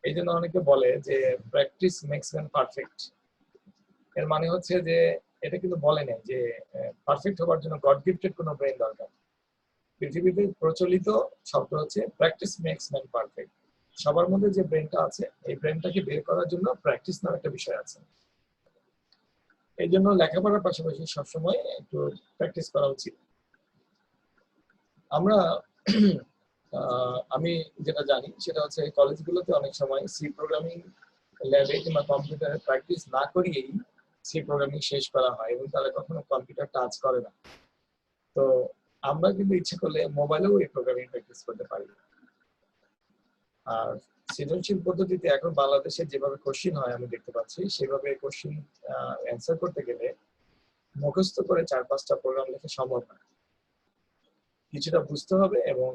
এই জন্য অনেকে বলে যে প্র্যাকটিস মেক্স ম্যান পারফেক্ট। এর মানে হচ্ছে যে এটা কিন্তু বলে নাই যে পারফেক্ট হওয়ার জন্য গড গিফটেড কোনো ব্রেন দরকার। পৃথিবীতে প্রচলিত শব্দ হচ্ছে প্র্যাকটিস মেক্স ম্যান পারফেক্ট। সবার মধ্যে যে ব্রেনটা আছে এই ব্রেনটাকে বের করার জন্য প্র্যাকটিস নামে একটা বিষয় আছে। এই জন্য লেখাপড়ার পাশাপাশি সবসময় একটু প্র্যাকটিস করা উচিত। আমরা আমি যেটা জানি সেটা হচ্ছে কলেজগুলোতে অনেক সময় সি প্রোগ্রামিং ল্যাবে কিংবা কম্পিউটারে প্র্যাকটিস না করিয়েই সি প্রোগ্রামিং শেষ করা হয় এবং তারা কখনো কম্পিউটার টাচ করে না। তো আমরা কিন্তু ইচ্ছে করলে মোবাইলেও এই প্রোগ্রামিং প্র্যাকটিস করতে পারি। আর সৃজনশীল পদ্ধতিতে এখন বাংলাদেশে যেভাবে কোশ্চিন হয় আমি দেখতে পাচ্ছি, সেভাবে কোশ্চিন অ্যান্সার করতে গেলে মুখস্থ করে 4-5টা প্রোগ্রাম লেখা সম্ভব না। কিছুটা বুঝতে হবে এবং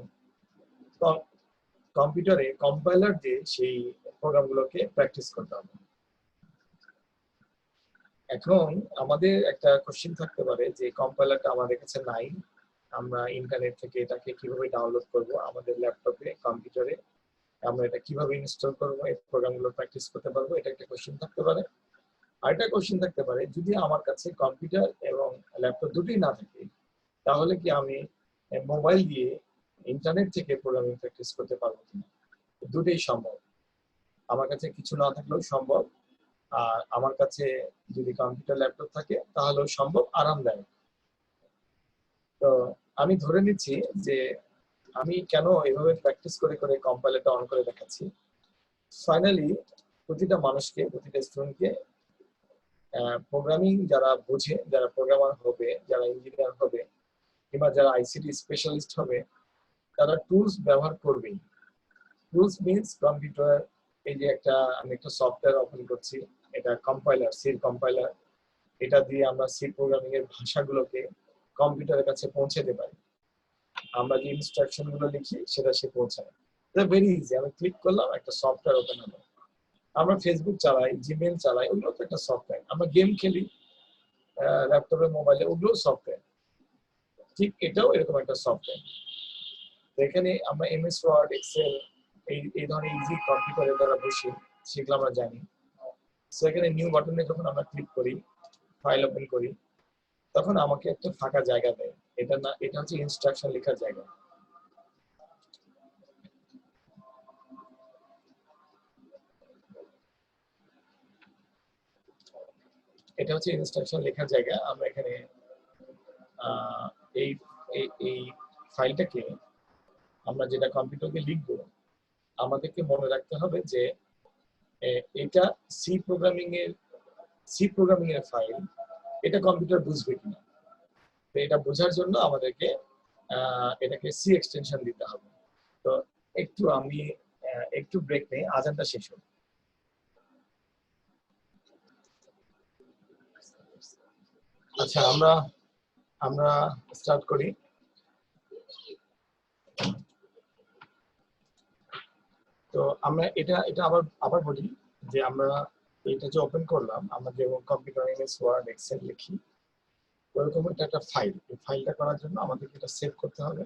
কম্পিউটারে কম্পাইলার দিয়ে সেই প্রোগ্রামগুলোকে প্র্যাকটিস করতে হবে। এখন আমাদের একটা কোশ্চিন থাকতে পারে যে কম্পাইলারটা আমাদের কাছে নাই, আমরা ইন্টারনেট থেকে এটাকে কিভাবে ডাউনলোড করব আমাদের ল্যাপটপে কম্পিউটারে, আমরা এটা কিভাবে ইনস্টল করব, এই প্রোগ্রামগুলো প্র্যাকটিস করতে পারবো, এটা একটা কোশ্চিন থাকতে পারে। আরেকটা কোশ্চিন থাকতে পারে যদি আমার কাছে কম্পিউটার এবং ল্যাপটপ দুটোই না থাকে তাহলে কি আমি মোবাইল দিয়ে ইন্টারনেট থেকে প্রোগ্রামিং প্র্যাকটিস করতে পারবো কিনা। দুটোই সম্ভব, আমার কাছে কিছু না থাকলেও সম্ভব, আর আমার কাছে যদি কম্পিউটার ল্যাপটপ থাকে তাহলেও সম্ভব, আরামদায়ক। তো আমি ধরে নিচ্ছি যে আমি কেন এভাবে প্র্যাকটিস করে করে কম্পাইলারটা অন করে দেখাচ্ছি। ফাইনালি প্রতিটা মানুষকে, প্রতিটা স্টুডেন্টকে প্রোগ্রামিং যারা বোঝে, যারা প্রোগ্রামার হবে, যারা ইঞ্জিনিয়ার হবে কিংবা যারা আইসিটি স্পেশালিস্ট হবে, তারা টুলস ব্যবহার করবেই। টুলস মিন্স কম্পিউটার, এই যে আমি একটা সফটওয়্যার ওপেন করছি, এটা কম্পাইলার, সি কম্পাইলার, এটা দিয়ে আমরা সি প্রোগ্রামিং এর ভাষাগুলোকে কম্পিউটারের কাছে পৌঁছে দিতে পারি। আমরা যে ইনস্ট্রাকশন গুলো লিখি সেটা সে পৌঁছায়। এটা ভেরি ইজি, আমি ক্লিক করলাম, একটা সফটওয়্যার ওপেন হলো। আমরা ফেসবুক চালাই, জিমেইল চালাই, ওগুলো তো একটা সফটওয়্যার। আমরা গেম খেলি ল্যাপটপে, মোবাইলে, ওগুলো সফটওয়্যার। ঠিক এটাও এরকম একটা সফটওয়্যার। এখানে আমরা এমএস ওয়ার্ড, এক্সেল, এই ধরনের ইজি কম্পিউটারের দ্বারা বসে সেগুলো আমরা জানি। সো এখানে নিউ বাটনে যখন আমরা ক্লিক করি, ফাইল ওপেন করি, তখন আমাকে একটা ফাঁকা জায়গা দেয়। এটা না, এটা হচ্ছে ইনস্ট্রাকশন লেখার জায়গা। এটা হচ্ছে ইনস্ট্রাকশন লেখার জায়গা। আমরা এখানে এই এই ফাইলটাকে আমরা যেটা কম্পিউটারে লিখবো, আমাদেরকে মনে রাখতে হবে যে এটা সি প্রোগ্রামিং এর ফাইল, এটা কম্পিউটার বুঝবে কিনা। তো এটা বোঝার জন্য আমাদেরকে এটাকে সি এক্সটেনশন দিতে হবে। তো আমি একটু ব্রেক নেই, আজানটা শেষ হোক। আচ্ছা, আমরা স্টার্ট করি। তো আমরা এটা আবার বলি যে আমরা এটা যে ওপেন করলাম, আমরা যে কম্পিউটার, এমএস ওয়ার্ড, এক্সেল লিখি, ওরকম একটা ফাইল। এই ফাইলটা করার জন্য আমাদেরকে এটা সেভ করতে হবে।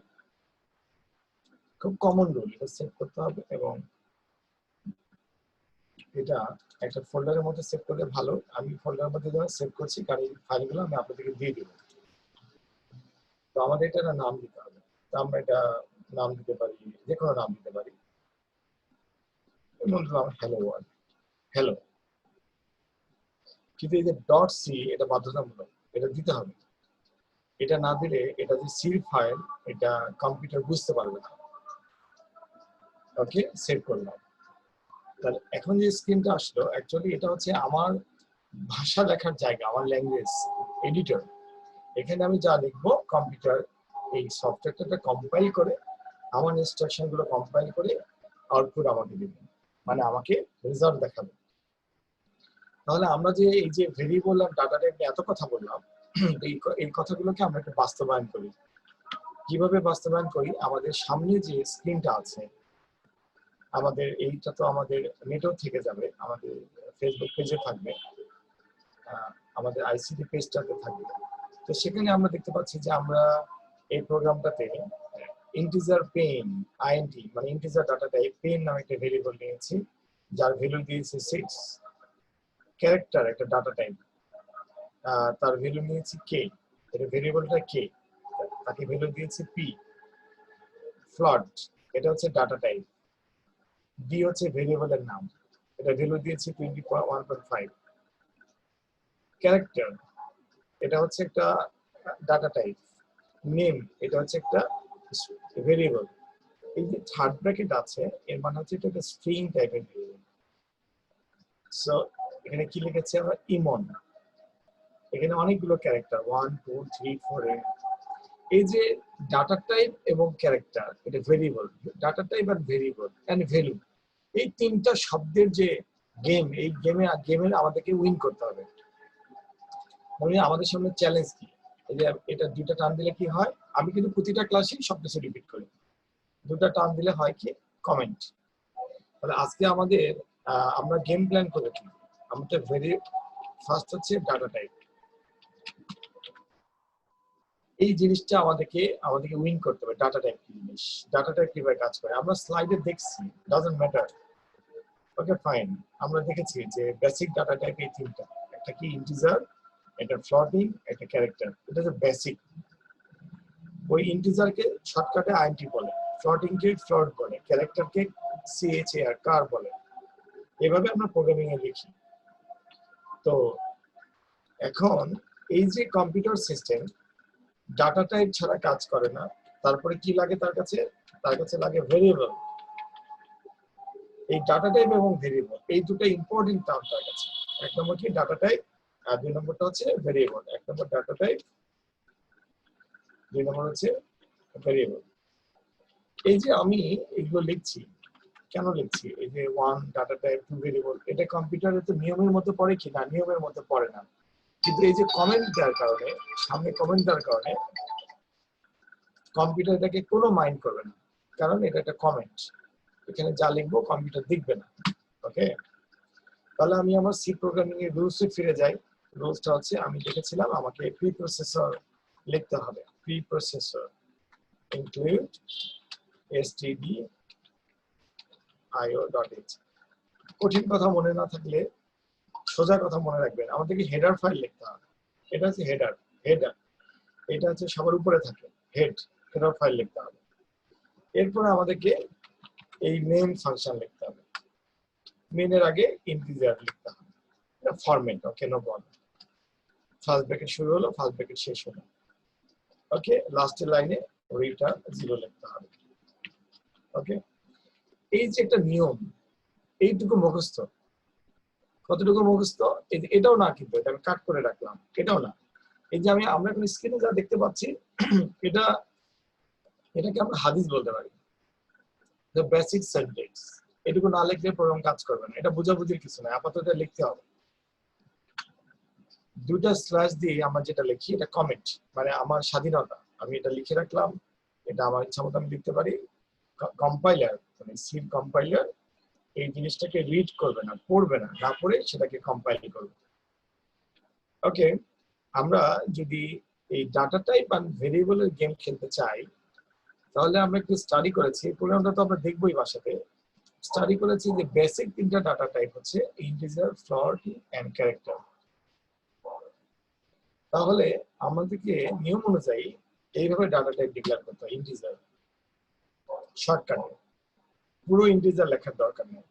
খুব কমন রুল, এটা সেভ করতে হবে এবং এটা একটা ফোল্ডারের মধ্যে সেভ করলে ভালো। আমি ফোল্ডারের মধ্যে যখন সেভ করছি, কারণ এই ফাইলগুলো আমি আপনাদেরকে দিয়ে দেবো। তো আমাদের এটা নাম দিতে হবে। তো আমরা এটা নাম দিতে পারি, যে কোনো নাম দিতে পারি। মনে করলাম হ্যালো ওয়ার্ল্ড, হ্যালো। কিন্তু এই যে ডট সি, এটা বাধ্যতামূলক, এটা দিতে হবে। এটা না দিলে এটা যে সি ফাইল, এটা কম্পিউটার বুঝতে পারবে না। ওকে, সেভ করলাম। তাহলে এখন যে স্ক্রিনটা আসলো, অ্যাকচুয়ালি এটা হচ্ছে আমার ভাষা লেখার জায়গা, আমার ল্যাঙ্গুয়েজ এডিটর। এখানে আমি যা লিখবো, কম্পিউটার এই সফটওয়্যারটা কম্পাইল করে, আমার ইনস্ট্রাকশন গুলো কম্পাইল করে আউটপুট আমাকে দিবে, মানে আমাকে রেজাল্ট দেখাবে। তাহলে আমরা যে এই যে ভেরিয়েবল আর ডাটা টাইপ নিয়ে এত কথা বললাম, এই কথাগুলোকে আমরা একটু বাস্তবায়ন করি। কিভাবে বাস্তবায়ন করি? আমাদের সামনে যে স্ক্রিনটা আছে, আমাদের এইটা তো আমাদের নেটেও থেকে যাবে, আমাদের ফেসবুক পেজে থাকবে, আমাদের আইসিটি পেজটাতে থাকবে। তো সেখানে আমরা দেখতে পাচ্ছি যে আমরা এই প্রোগ্রামটাতে ইন্টিজার পেন, আইএনটি মানে ইন্টিজার ডাটা টাইপ পেন নামে একটা ভেরিয়েবল নিয়েছি, যার ভ্যালু দিয়েছে 6। ক্যারেক্টার একটা ডাটা টাইপ, তার ভ্যালু নিয়েছি কে, এটা ভেরিয়েবলটা কে, তাকে ভ্যালু দিয়েছি পি। ফ্লট, এটা হচ্ছে ডাটা টাইপ। ডি হচ্ছে ভেরিয়েবলের নাম, এটা ভ্যালু দিয়েছি 21.5। ক্যারেক্টার, এটা হচ্ছে একটা ডাটা টাইপ। নেম, এটা হচ্ছে একটা ভেরিয়েবল। এই যে থার্ড ব্র্যাকেট আছে, এর মানে হচ্ছে এটা একটা স্ট্রিং টাইপের ভেরিয়েবল। সো এখানে কি লিখেছি আমরা? ইমন। এখানে অনেকগুলো ক্যারেক্টার, 1 2 3 4 এই যে ডাটা টাইপ এবং ক্যারেক্টার, এটা ভেরিয়েবল, ডাটা টাইপ আর ভেরিয়েবল এন্ড ভ্যালু, এই তিনটা শব্দের যে গেম, এই গেমের আমাদেরকে উইন করতে হবে। মানে আমাদের সামনে চ্যালেঞ্জ কি? এই যে এটা দুইটা টার্ম দিলে কি হয়? আমি কিন্তু প্রতিটা ক্লাসেই সব কিছু রিপিট করি। দুটা টার্ম দিলে হয় কি? কমেন্ট। তাহলে আজকে আমাদের আমরা গেম প্ল্যান করে কি, আমাদের ফার্স্ট হচ্ছে ডাটা টাইপ। এই জিনিসটা আমাদেরকে উইন করতে হবে। ডাটা টাইপ কি জিনিস, ডাটা টাইপ কিভাবে কাজ করে আমরা স্লাইডে দেখছি, ডাজন্ট ম্যাটার। ওকে ফাইন, আমরা দেখেছি যে বেসিক ডাটা টাইপ এই তিনটা, একটা কি ইন্টিজার, একটা ফ্লোটিং, একটা ক্যারেক্টার। এটা হচ্ছে বেসিক। ওই ইন্টিজারকে শর্টকাটে আইএনটি বলে, ফ্লোটিং কে ফ্লোট বলে, ক্যারেক্টারকে সিএচএআর কার বলে। এভাবে আমরা প্রোগ্রামিং এ লিখি। তো এখন এই যে কম্পিউটার সিস্টেম ডাটা টাইপ ছাড়া কাজ করে না, তারপরে কি লাগে তার কাছে লাগে ভেরিয়েবল। এই ডাটা টাইপ এবং ভেরিয়েবল এই দুটো ইম্পর্টেন্ট টার্ম তার কাছে। এক নম্বর কি ডাটা টাইপ, আর দুই নম্বরটা হচ্ছে ভেরিয়েবল। এক নম্বর ডাটা টাইপ, দুই নম্বর হচ্ছে ভেরিয়েবল। এই যে আমি এগুলো লিখছি, কেন লিখছি? এই যে one data type, two variable, এটা কম্পিউটারে তো নিয়মের মধ্যে পড়ে কি না? নিয়মের মধ্যে পড়ে না। কিন্তু এই যে কমেন্ট দেওয়ার কারণে, সামনে কমেন্ট দেওয়ার কারণে কম্পিউটার এটাকে কোনো মাইন্ড করবে না, কারণ এটা একটা কমেন্ট। এখানে যা লিখবো কম্পিউটার দেখবে না। ওকে, তাহলে আমি আমার সি প্রোগ্রামিং এর রুলসে ফিরে যাই। রুলসটা হচ্ছে, আমি দেখেছিলাম আমাকে প্রি প্রসেসর লিখতে হবে। Pre processor include stdio.h। কঠিন কথা মনে না থাকলে সোজা কথা মনে রাখবেন, আমাদেরকে হেডার ফাইল লিখতে হবে। এটা হচ্ছে হেডার। হেডার এটা হচ্ছে সবার উপরে থাকে, হেডার ফাইল লিখতে হবে। এরপরে আমাদেরকে এই মেইন ফাংশন লিখতে হবে। মেইনের আগে ইন্টিজার লিখতে হবে। এটা ফরম্যাট। ওকে, নো প্রবলেম। ফার্স্ট ব্র্যাকেট শুরু হলো, ফার্স্ট ব্র্যাকেট শেষ হলো। ওকে, লাস্টের লাইনে রিটার্ন 0 লিখতে হবে। ওকে, এই যে একটা নিয়ম, এইটুকু মুখস্থ। কতটুকু মুখস্থ? এটাও না, কিন্তু এটা আমি কাট করে রাখলাম, এটাও না। এই যে আমরা এখন স্ক্রিনে যা দেখতে পাচ্ছি, এটাকে আমরা হাদিস বলতে পারি, দ্য বেসিক সেন্টেন্স। এটুকু না লিখলে প্রোগ্রাম কাজ করবে না। এটা বোঝাবুঝির কিছু না, আপাতত লিখতে হবে। দুটা স্ল্যাশ দিয়ে আমরা যেটা লিখি, এটা কমেন্ট, মানে আমার স্বাধীনতা। আমি এটা লিখে রাখলাম, এটা আমার ইচ্ছা মতো আমি লিখতে পারি। কম্পাইলার, মানে সি কম্পাইলার এই জিনিসটাকে রিড করবে না, পড়বে না, না পড়ে সেটাকে কম্পাইল করবে। ওকে, আমরা যদি এই ডাটা টাইপ আর ভেরিয়েবলের গেম খেলতে চাই, তাহলে আমরা একটু স্টাডি করেছি। প্রোগ্রামটা তো আমরা দেখবোই বাসাতে। স্টাডি করেছি যে বেসিক তিনটা ডাটা টাইপ হচ্ছে ইন্টিজার, ফ্লোট এন্ড ক্যারেক্টার। তাহলে আমাদেরকে নিয়ম অনুযায়ী এইভাবে ডাটা টাইপ ডিক্লেয়ার করতে হয়। ইন্টিজার শর্টকাটে, পুরো ইন্টিজার লেখার দরকার নেই।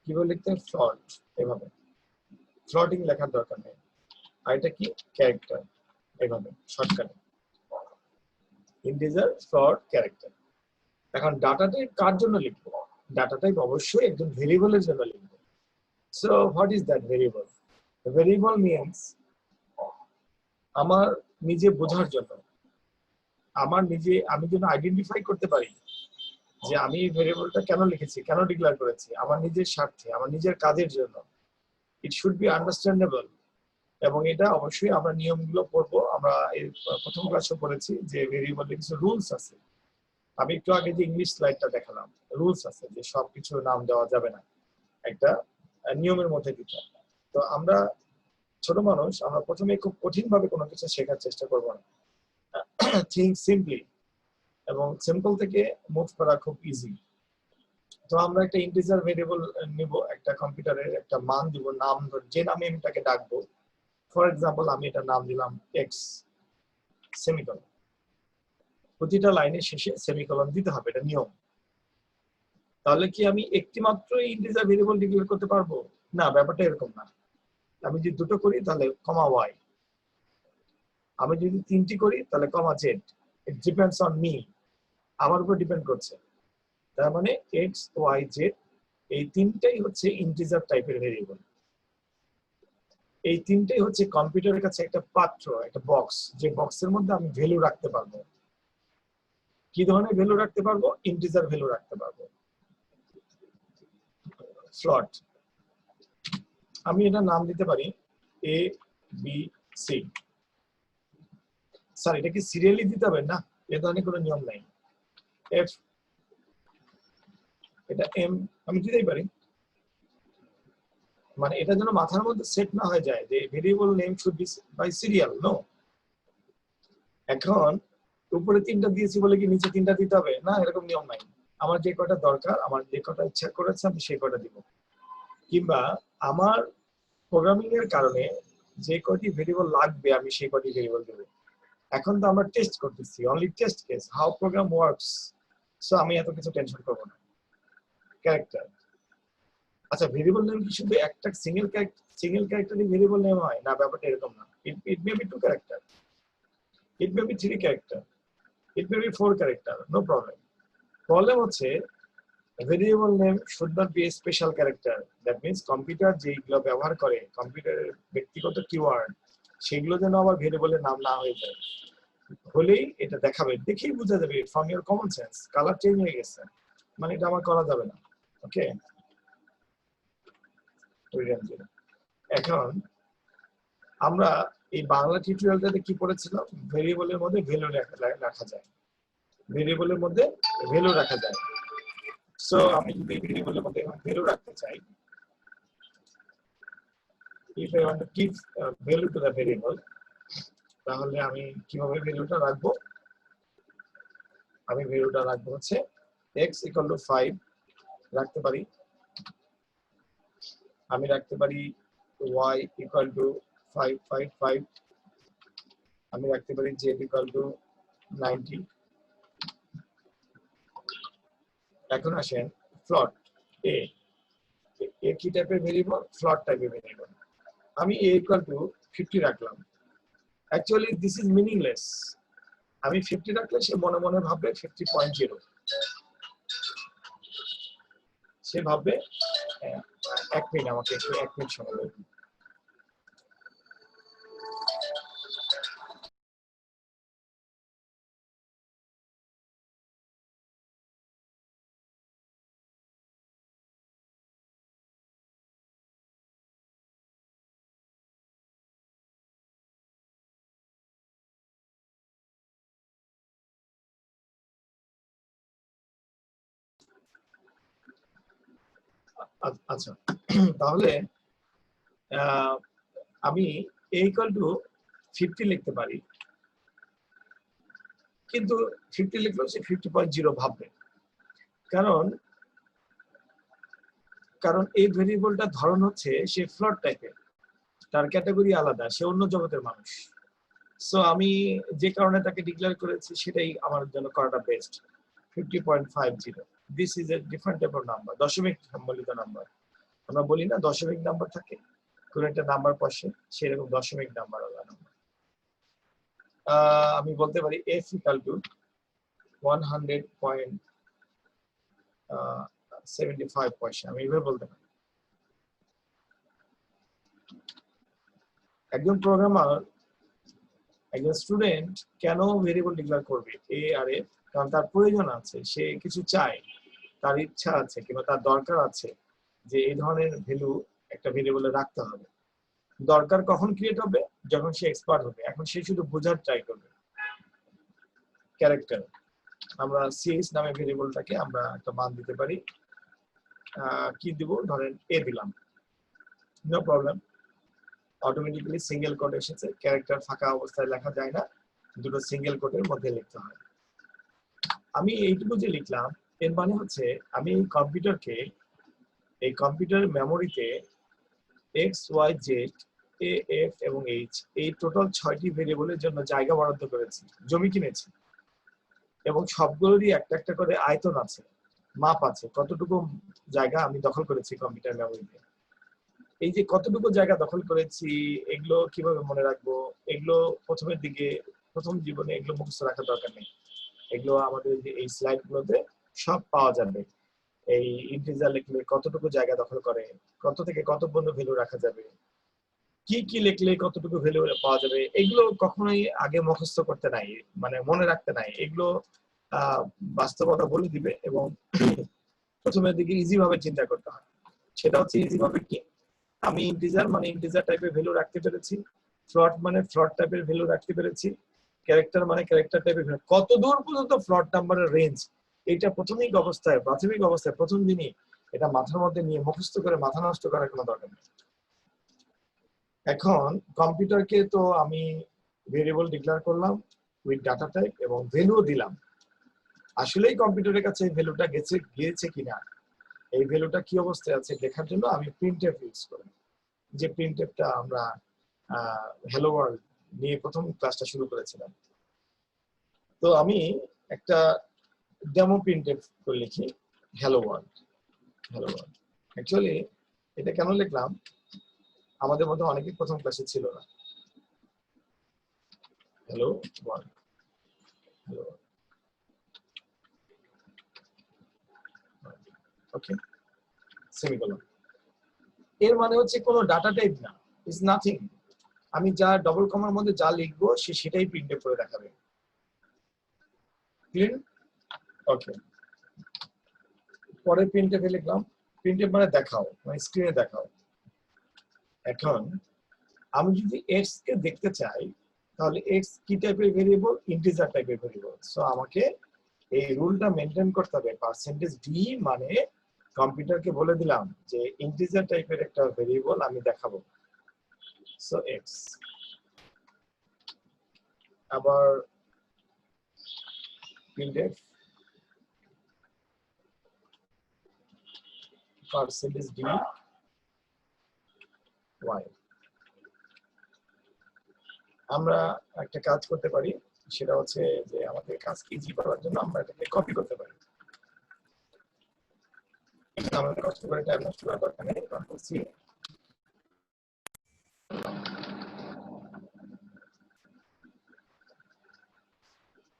কিভাবে লিখতে হয়? ফ্লোট, এভাবে ফ্লোটিং লেখার দরকার নেই। আর এটা কি? ক্যারেক্টার, এভাবে শর্টকাটে ইন্টিজার, ফ্লোট, ক্যারেক্টার। এখন ডাটা টাইপ কার জন্য লিখবো? ডাটা টাইপ অবশ্যই একজন ভেরিয়েবলের জন্য লিখবো। So what is that variable? Variable means আমার নিজে বোঝার জন্য, আমি যেন আইডেন্টিফাই করতে পারি যে আমি এই ভেরিয়েবলটা কেন লিখেছি, কেন ডিক্লেয়ার করেছি, আমার নিজের স্বার্থে, আমার নিজের কাজের জন্য। It should be understandable. এবং এটা অবশ্যই আমরা নিয়মগুলো পড়বো। আমরা এর প্রথম ক্লাসে পড়েছি যে ভেরিয়েবলের কিছু রুলস আছে। আমি একটু আগে যে ইংলিশ স্লাইডটা দেখালাম, রুলস আছে যে সবকিছু নাম দেওয়া যাবে না, একটা নিয়মের মধ্যে দিতে হবে। তো আমরা ছোট মানুষ, আমরা প্রথমে খুব কঠিন ভাবে কোনো কিছু শেখার চেষ্টা করবো না। থিঙ্ক সিম্পলি, এবং সিম্পল থেকে মুভ করা খুব ইজি। তো আমরা একটা ইন্টিজার ভেরিয়েবল নিব, একটা কম্পিউটারের একটা মান দিব, নাম যে নামে আমি তাকে ডাকবো। ফর এক্সাম্পল আমি এটা নাম দিলাম এক্স সেমিকলন। প্রতিটা লাইনের শেষে সেমিকলন দিতে হবে, এটা নিয়ম। তাহলে কি আমি একটি মাত্র ইন্টিজার ভেরিয়েবল ডিক্লেয়ার করতে পারবো? না, ব্যাপারটা এরকম না। আমি যদি দুটো করি তাহলে কমা ওয়াই, আমি যদি তিনটি করি তাহলে comma Z. It depends on me, আমার উপর ডিপেন্ড করছে। তার মানে এক্স, ওয়াই, জেড এই তিনটাই হচ্ছে ইন্টিজার টাইপের ভেরিয়েবল। এই তিনটাই হচ্ছে কম্পিউটারের কাছে একটা পাত্র, একটা বক্স, যে বক্সের মধ্যে আমি ভ্যালু রাখতে পারবো। কি ধরনের ভ্যালু রাখতে পারবো? ইন্টিজার ভ্যালু রাখতে পারবো। ফ্লট, আমি এটা নাম দিতে পারি এ বি সি। স্যার এটা কি সিরিয়ালি দিতে হবে? না, এ ধরনের কোনো নিয়ম নাই। এফ, এটা এম, আমি দিতেই পারি। মানে এটা যেন মাথার মধ্যে সেট না হয়ে যায় যে variable name should be by serial. No, এখন উপরে তিনটা দিয়েছি বলে কি নিচে তিনটা দিতে হবে? না, এরকম নিয়ম নাই। আমার যে কটা দরকার, আমার যে কটা ইচ্ছা করেছে আমি সেই কটা দিব। কিংবা আমার প্রোগ্রামিং এর কারণে যে কটি ভেরিয়েবল লাগবে আমি সেই কটি ভেরিয়েবল দেব। এখন তো আমরা টেস্ট করতেছি, only test case, how program works. So আমি এত কিছু টেনশন করব না। ক্যারেক্টার, আচ্ছা ভেরিয়েবল নেম কি শুধু একটা সিঙ্গেল ক্যারেক্টারই ভেরিয়েবল নেম হয়? না, ব্যাপারটা এরকম না। It may be 2 character, it may be 3 character, it may be 4 character, no problem. Problem হচ্ছে variable name should not be a special character. That means computer যেগুলো ব্যবহার করে, কম্পিউটারের ব্যক্তিগত কিওয়ার্ড, সেগুলো যেন আবার ভেরিয়েবলের নাম না হয়ে যায়। হলেই এটা দেখাবে, দেখেই বোঝা যাবে from your common sense colour change হয়ে গেছে, মানে এটা আমার করা যাবে না। ওকে, এখন আমরা এই বাংলা টিউটোরিয়ালটাতে কি পড়েছিলাম, ভেরিয়েবলের মধ্যে ভ্যালু রাখা যায়, ভেরিয়েবলের মধ্যে ভ্যালু রাখা যায়। সো আমি যদি ভেরিয়েবলের মধ্যে ভ্যালু রাখতে চাই, if I want to give value to the variable, তাহলে আমি কিভাবে ভ্যালুটা রাখবো, আমি ভ্যালুটা রাখবো হচ্ছে x equal to 5 রাখতে পারি, আমি রাখতে পারি y equal to 5 5 5, আমি রাখতে পারি z equal to 90। এখন আসেন ফ্লোট a, কি টাইপের ভেরিয়েবল, ফ্লোট টাইপের ভেরিয়েবল। আমি a equal to 50 রাখলাম, অ্যাকচুয়ালি দিস ইজ মিনিংলেস। আমি 50 রাখলে সে মনে মনে ভাববে 50.0, সে ভাববে 1 মিনিট, আমাকে একটু 1 মিনিট সময় দেবেন। আচ্ছা, তাহলে আমি a equal to 50 লিখতে পারি, কিন্তু 50 লিখলেও সে 50.0 ভাববে, কারণ এই ভেরিয়েবলটার ধরন হচ্ছে সে ফ্লোট টাইপের, তার ক্যাটাগরি আলাদা, সে অন্য জগতের মানুষ। সো আমি যে কারণে তাকে ডিক্লেয়ার করেছি সেটাই আমার জন্য করাটা best. 50.50, this is a different type of number, দশমিক সম্বলিত নাম্বার। আমরা বলি না দশমিক নাম্বার থাকে, কোন একটা নাম্বার পাশে সেরকম দশমিক নাম্বার আলাদা নাম্বার। আমি বলতে পারি f equal to 100.75 পয়সা, আমি এভাবে বলতে পারি। একজন প্রোগ্রামার, একজন স্টুডেন্ট কেন ভেরিয়েবল ডিক্লেয়ার করবে a আর f, কারণ তার প্রয়োজন আছে, সে কিছু চায়, তার ইচ্ছা আছে কিংবা তার দরকার আছে যে এই ধরনের ভ্যালু একটা ভেরিয়েবলে রাখতে হবে। দরকার কখন ক্রিয়েট হবে, যখন সে এক্সপার্ট হবে। এখন সে শুধু বোঝার ট্রাই করবে। ক্যারেক্টার, আমরা ch নামে ভেরিয়েবলটাকে আমরা একটা মান দিতে পারি, কি দিব, ধরেন a দিলাম, no problem, automatically single quote এসেছে। ক্যারেক্টার ফাঁকা অবস্থায় লেখা যায় না, দুটো সিঙ্গেল কোটের মধ্যে লিখতে হয়। আমি এইটুকু যে লিখলাম এর মানে হচ্ছে আমি এই কম্পিউটারকে, এই কম্পিউটার মেমোরিতে x y z a f এবং h এই টোটাল 6টি ভেরিয়েবলের জন্য জায়গা বরাদ্দ করেছি, জমি কিনেছি, এবং সবগুলোরই একটা একটা করে আয়তন আছে, মাপ আছে, কতটুকু জায়গা আমি দখল করেছি কম্পিউটার মেমোরিতে। এই যে কতটুকু জায়গা দখল করেছি, এগুলো কিভাবে মনে রাখবো, এগুলো প্রথমের দিকে, প্রথম জীবনে এগুলো মুখস্থ রাখার দরকার নেই। এগুলো আমাদের এই স্লাইড গুলোতে সব পাওয়া যাবে। এই ইন্টিজার লিখলে কতটুকু জায়গা দখল করে, কত থেকে কত পর্যন্ত ভ্যালু রাখা যাবে, কি কি লিখলে কতটুকু ভ্যালু পাওয়া যাবে, এগুলো কখনোই আগে মুখস্থ করতে নাই, মানে মনে রাখতে নাই। এগুলো বাস্তবতা বলে দিবে, এবং প্রথমের দিকে ইজি ভাবে চিন্তা করতে হয়। সেটা হচ্ছে ইজি ভাবে কি, আমি ইন্টিজার মানে ইন্টিজার টাইপের ভ্যালু রাখতে পেরেছি, ফ্লোট মানে ফ্লোট টাইপের ভ্যালু রাখতে পেরেছি, ক্যারেক্টার মানে ক্যারেক্টার টাইপের ভ্যালু। কত দূর পর্যন্ত ফ্লোট নাম্বারের রেঞ্জ, এটা প্রাথমিক অবস্থায় প্রথম দিনই এটা মাথার মধ্যে নিয়ে মুখস্থ করে মাথা নষ্ট করার কোনো দরকার নেই। এখন কম্পিউটারকে তো আমি ভেরিয়েবল ডিক্লেয়ার করলাম উইথ ডাটা টাইপ এবং ভ্যালুও দিলাম। আসলেই কম্পিউটারের কাছে এই ভ্যালুটা গিয়েছে কিনা, এই ভ্যালুটা কি অবস্থায় আছে দেখার জন্য আমি প্রিন্টএফ ইউজ করি, যে প্রিন্টএফটা আমরা হ্যালো ওয়ার্ল্ড নিয়ে প্রথম ক্লাসটা শুরু করেছিলাম। তো আমি একটা ডেমো প্রিন্টএফ করে লিখি হ্যালো ওয়ার্ল্ড। অ্যাকচুয়ালি এটা কেন লিখলাম, আমাদের মধ্যে অনেকেই প্রথম ক্লাসে ছিল না। হ্যালো ওয়ার্ল্ড, ওকে, সেমিকোলন। এর মানে হচ্ছে কোনো ডাটা টাইপ না, ইজ নাথিং। আমি যা ডবল কমার মধ্যে যা লিখবো সে সেটাই প্রিন্টএফ করে দেখাবে। ক্লিন ওকে পরে প্রিন্টএফ লিখলাম প্রিন্টএফ মানে দেখাও মানে স্ক্রিনে দেখাও এখন আমি যদি x কে দেখতে চাই তাহলে x কি টাইপের ভেরিয়েবল ইন্টিজার টাইপের ভেরিয়েবল সো আমাকে এই রুলটা মেইনটেইন করতে হবে পার্সেন্টেজ d মানে কম্পিউটারকে বলে দিলাম যে ইন্টিজার টাইপের একটা ভেরিয়েবল আমি দেখাবো সো x আবার printf percentage d y আমরা একটা কাজ করতে পারি সেটা হচ্ছে যে আমাদের কাজ ইজি করার জন্য আমরা এটাকে কপি করতে পারি আমাদের কষ্ট করে টাইপ নষ্ট করার দরকার নেই কন্ট্রোল সি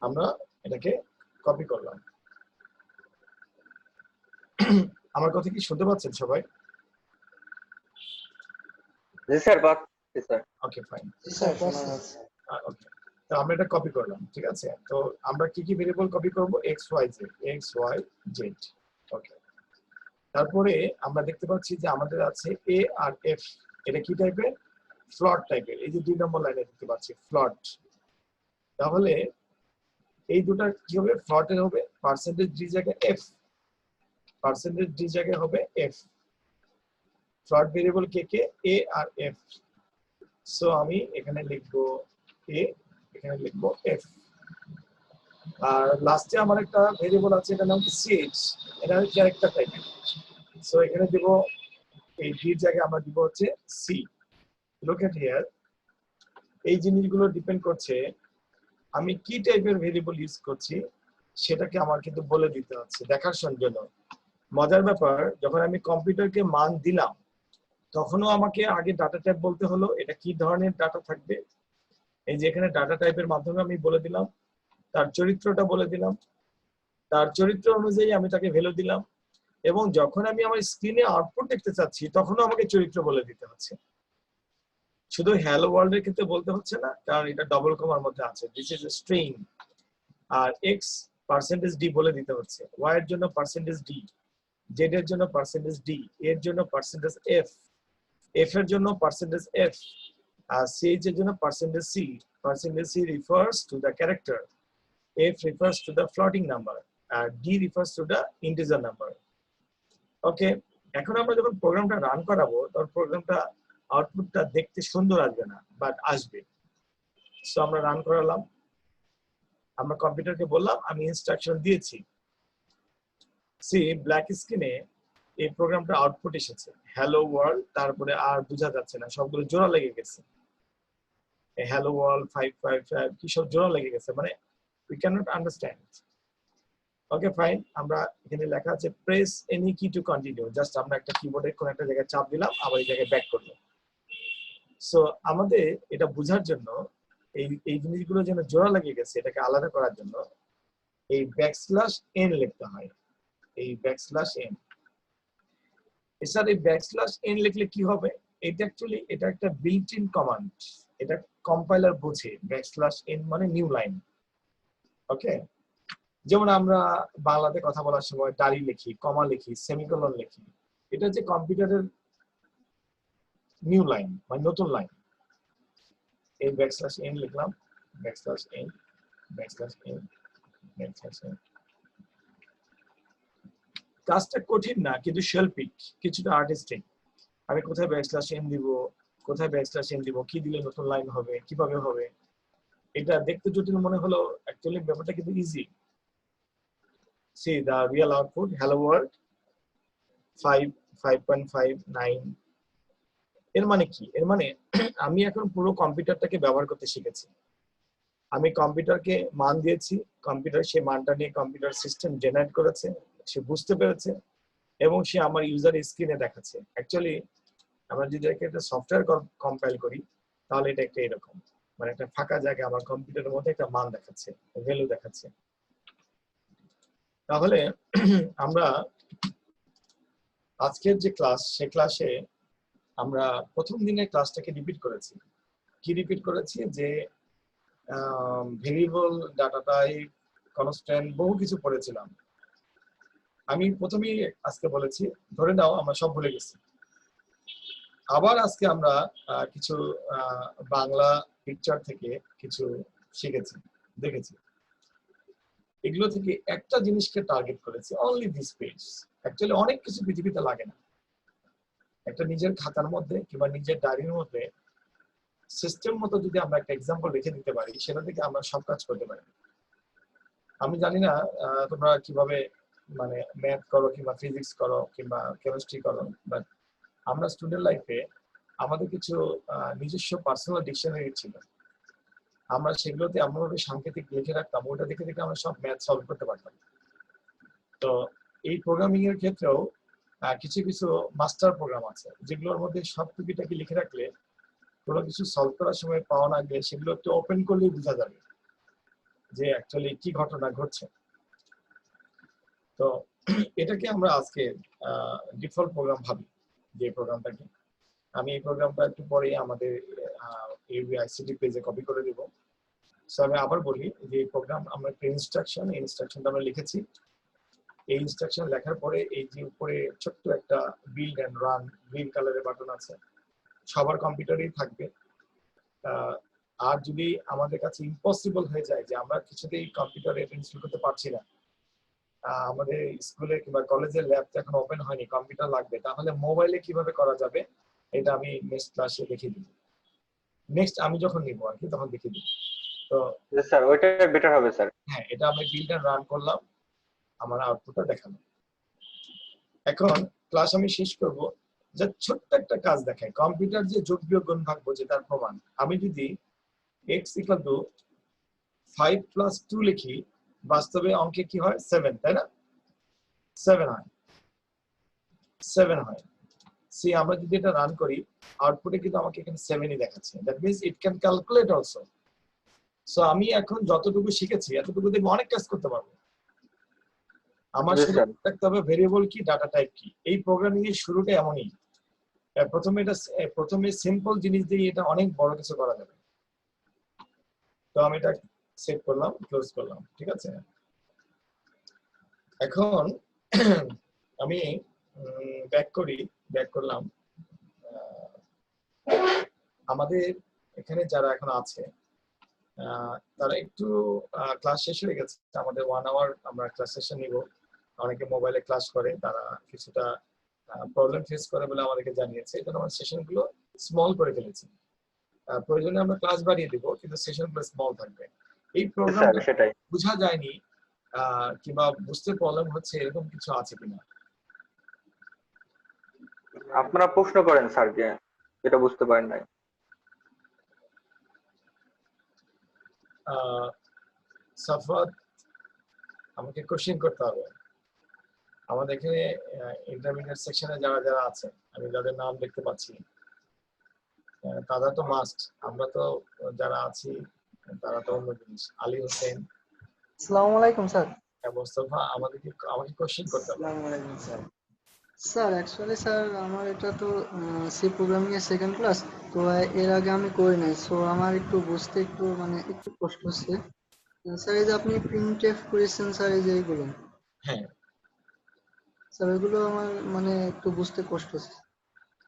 আমরা এটাকে কপি করলাম আমার কথা কি শুনতে পাচ্ছেন সবাই জি স্যার জি স্যার ওকে ফাইন জি স্যার শোনা যাচ্ছে ওকে তো আমরা এটা কপি করলাম ঠিক আছে তো আমরা কি কি ভেরিয়েবল কপি করব x y z ওকে তারপরে আমরা দেখতে পাচ্ছি যে আমাদের আছে a আর f এটা কি টাইপের ফ্লট টাইপের এই যে 2 নম্বর লাইনে দেখতে পাচ্ছি ফ্লট তাহলে এই দুটো কি হবে ফ্লটের হবে পার্সেন্টেজ d জায়গায় f পার্সেন্টেজ d জায়গায় হবে f ফ্লট ভেরিয়েবল কে কে a আর f সো আমি এখানে লিখব a এখানে লিখব f আর লাস্টে আমার একটা ভেরিয়েবল আছে এটার নাম কি ch এটা ক্যারেক্টার টাইপের সো এখানে দেব এই d এর জায়গায় আমরা দিব হচ্ছে c লুক এট হিয়ার এই জিনিসগুলো ডিপেন্ড করছে আমি কি টাইপের ভেরিয়েবল ইউজ করছি সেটাকে আমার কিন্তু বলে দিতে হচ্ছে দেখার জন্য মজার ব্যাপার যখন আমি কম্পিউটারকে মান দিলাম তখনও আমাকে আগে ডাটা টাইপ বলতে হলো এটা কি ধরনের ডাটা থাকবে এই যে এখানে ডাটা টাইপের মাধ্যমে আমি বলে দিলাম তার চরিত্রটা বলে দিলাম তার চরিত্র অনুযায়ী আমি তাকে ভ্যালু দিলাম এবং যখন আমি আমার স্ক্রিনে আউটপুট দেখতে চাচ্ছি তখনও আমাকে চরিত্র বলে দিতে হচ্ছে শুধু হ্যালো ওয়ার্ল্ড এর ক্ষেত্রে বলতে হচ্ছে না কারণ এটা ডবল কমার মধ্যে আছে দিস ইজ এ স্ট্রিং আর x পার্সেন্টেজ d বলে দিতে হচ্ছে y এর জন্য পার্সেন্টেজ d z এর জন্য পার্সেন্টেজ d এর জন্য পার্সেন্টেজ f f এর জন্য পার্সেন্টেজ f আর c এর জন্য percentage c percentage c refers to the character f refers to the floating number আর d refers to the integer number okay এখন আমরা যখন প্রোগ্রামটা রান করাবো তখন প্রোগ্রামটা আউটপুটটা দেখতে সুন্দর আসবে না বাট আসবে সো আমরা রান করালাম আমরা কম্পিউটারকে বললাম আমি ইনস্ট্রাকশন দিয়েছি সি ব্ল্যাক স্ক্রিনে এই প্রোগ্রামটা আউটপুট এসেছে হ্যালো ওয়ার্ল্ড তারপরে আর বোঝা যাচ্ছে না সবগুলো জোড়া লেগে গেছে হ্যালো ওয়ার্ল্ড 555 কি সব জোড়া লেগে গেছে মানে we can not understand okay fine আমরা এখানে লেখা আছে প্রেস এনি কি টু কন্টিনিউ জাস্ট আমরা একটা কিবোর্ডে কোন একটা জায়গায় চাপ দিলাম আবার এই জায়গায় ব্যাক করলাম সো আমাদের এটা বোঝার জন্য এই জিনিসগুলো যেন জোড়া লাগিয়ে গেছে এটাকে আলাদা করার জন্য এই ব্যাকস্ল্যাশ n লিখতে হয় এই ব্যাকস্ল্যাশ n এছাড়া এই ব্যাকস্ল্যাশ n লিখলে কি হবে এটা অ্যাকচুয়ালি এটা একটা বিল্ট ইন কমান্ড এটা কম্পাইলার বোঝে ব্যাকস্ল্যাশ n মানে নিউ লাইন ওকে যেমন আমরা বাংলাতে কথা বলার সময় দাড়ি লিখি কমা লিখি সেমিকোলন লিখি এটা যে কম্পিউটারের নিউ লাইন মানে নতুন লাইন এই ব্যাকস্ল্যাশ n লিখলাম backslash n backslash n backslash n কাজটা কঠিন না কিন্তু শিল্পিক কিছুটা আর্টিস্টিক আমি কোথায় ব্যাকস্ল্যাশ n দিব কোথায় ব্যাকস্ল্যাশ n দিব কি দিলে নতুন লাইন হবে কিভাবে হবে এটা দেখতে জটিল মনে হলো অ্যাকচুয়ালি ব্যাপারটা কিন্তু easy see the real output hello world 5.59 এর মানে কি এর মানে আমি এখন পুরো কম্পিউটারটাকে ব্যবহার করতে শিখেছি আমি কম্পিউটারকে মান দিয়েছি কম্পিউটার সেই মানটা নিয়ে কম্পিউটার সিস্টেম জেনারেট করেছে সে বুঝতে পেরেছে এবং সে আমার ইউজার স্ক্রিনে দেখাচ্ছে অ্যাকচুয়ালি আমরা যদি একটা সফটওয়্যার কম্পাইল করি তাহলে এটা একটা এরকম মানে একটা ফাঁকা জায়গায় আমার কম্পিউটারের মধ্যে একটা মান দেখাচ্ছে ভ্যালু দেখাচ্ছে তাহলে আমরা আজকের যে ক্লাস সেই ক্লাসে আমরা প্রথম দিনের ক্লাসটাকে রিপিট করেছি কি রিপিট করেছি যে ভেরিয়েবল ডাটা টাইপ কনস্ট্যান্ট বহু কিছু পড়েছিলাম। আমি প্রথমেই আজকে বলেছি, ধরে নাও আমরা সব ভুলে গেছি। আবার আজকে আমরা কিছু বাংলা পিকচার থেকে কিছু শিখেছি, দেখেছি। এগুলো থেকে একটা জিনিসকে টার্গেট করেছি, অনলি দিস পেজ। অ্যাকচুয়ালি অনেক কিছু পৃথিবীতে লাগে না। একটা নিজের খাতার মধ্যে কিংবা নিজের ডায়েরির মধ্যে সিস্টেম মতো যদি আমরা একটা এক্সাম্পল রেখে দিতে পারি, সেটা থেকে আমরা সব কাজ করতে পারি। আমি জানি না তোমরা কিভাবে মানে ম্যাথ করো কিংবা ফিজিক্স করো কিংবা কেমিস্ট্রি করো, বাট আমরা স্টুডেন্ট লাইফে আমাদের কিছু নিজস্ব পার্সোনাল ডিকশনারি ছিল। আমরা সেগুলোতে এমনভাবে সাংকেতিক লিখে রাখতাম, ওটা দেখে দেখে আমরা সব ম্যাথ সলভ করতে পারতাম। তো এই প্রোগ্রামিং এর ক্ষেত্রেও কিছু কিছু মাস্টার প্রোগ্রাম আছে, যেগুলোর মধ্যে সব টুকিটাকি লিখে রাখলে কোনো কিছু সলভ করার সময় পাওয়া না গেলে সেগুলো একটু ওপেন করলেই বোঝা যাবে যে অ্যাকচুয়ালি কি ঘটনা ঘটছে। তো এটাকে আমরা আজকে ডিফল্ট প্রোগ্রাম ভাবি, যে প্রোগ্রামটাকে আমি এই প্রোগ্রামটা একটু পরে আমাদের আইসিটি পেজে কপি করে দেব। সো আমি আবার বলি যে এই প্রোগ্রাম আমরা একটা ইনস্ট্রাকশনটা আমরা লিখেছি। এই ইনস্ট্রাকশন লেখার পরে এই যে উপরে ছোট্ট একটা বিল্ড এন্ড রান গ্রিন কালারের বাটন আছে, সবার কম্পিউটারেই থাকবে। আর যদি আমাদের কাছে ইম্পসিবল হয়ে যায় যে আমরা কিছুতেই কম্পিউটারে ইনস্টল করতে পারছি না, আমাদের স্কুলে কিংবা কলেজের ল্যাব তো এখন ওপেন হয়নি, কম্পিউটার লাগবে, তাহলে মোবাইলে কিভাবে করা যাবে এটা আমি নেক্সট ক্লাসে দেখিয়ে দিব। নেক্সট আমি যখন নিব আর কি তখন দেখিয়ে দিব। তো স্যার ওইটা বেটার হবে স্যার। হ্যাঁ, এটা আমি বিল্ড এন্ড রান করলাম, আমার আউটপুটটা দেখানো। এখন ক্লাস আমি শেষ করব, যে ছোট্ট একটা কাজ দেখায় কম্পিউটার যে যোগ বিয়োগ গুণ ভাগ বোঝে তার প্রমাণ। আমি যদি x ইকুয়াল টু 5 প্লাস 2 লিখি, বাস্তবে অঙ্কে কি হয় 7, তাই না? 7 হয়, 7 হয়। সি আমরা যদি এটা রান করি, আউটপুটে কিন্তু আমাকে এখানে 7ই দেখাচ্ছে। That means it can calculate also. So আমি এখন যতটুকু শিখেছি এতটুকু দিয়ে অনেক কাজ করতে পারবো। আমার শুধু দেখতে হবে ভেরিয়েবল কি, ডাটা টাইপ কি। এই প্রোগ্রামিং এর শুরুটা এমনই, প্রথমে সিম্পল জিনিস দিয়ে এটা অনেক বড় কিছু করা যাবে। তো আমি এটা সেভ করলাম, ক্লোজ করলাম, ঠিক আছে। এখন আমি ব্যাক করলাম। আমাদের এখানে যারা এখন আছে তারা একটু ক্লাস শেষ হয়ে গেছে, আমাদের 1 আওয়ার আমরা ক্লাস সেশন নিব। অনেকে মোবাইলে ক্লাস করে, তারা কিছুটা প্রবলেম ফেস করে বলে আমাদেরকে জানিয়েছে, এই জন্য আমরা সেশনগুলো স্মল করে ফেলেছি। প্রয়োজনে আমরা ক্লাস বাড়িয়ে দিব, কিন্তু সেশনগুলো স্মল থাকবে। এই প্রোগ্রামটা বোঝা যায়নি কিংবা বুঝতে প্রবলেম হচ্ছে এরকম কিছু আছে কিনা আপনারা প্রশ্ন করেন স্যারকে, এটা বুঝতে পারেন নাই। সাফাত, আমাকে কোশ্চেন করতে হবে। আমাদের এখানে ইন্টারমিডিয়েট সেকশনে যারা যারা আছে, আমি যাদের নাম দেখতে পাচ্ছি, তারা তো মাস্ট। আমরা তো যারা আছি তারা তো অন্য জিনিস। আলী হোসেন, আসসালামু আলাইকুম স্যার। মোস্তফা, আমাকে কোশ্চেন করতে হবে। আসসালামু আলাইকুম স্যার। স্যার অ্যাকচুয়ালি স্যার আমার এটা তো সি প্রোগ্রামিং এর সেকেন্ড ক্লাস, তো এর আগে আমি করি নাই, সো আমার একটু বুঝতে একটু একটু কষ্ট হচ্ছে। স্যার এই যে আপনি প্রিন্টএফ করেছেন স্যার, এই যে এইগুলো, হ্যাঁ স্যার এগুলো আমার একটু বুঝতে কষ্ট হচ্ছে।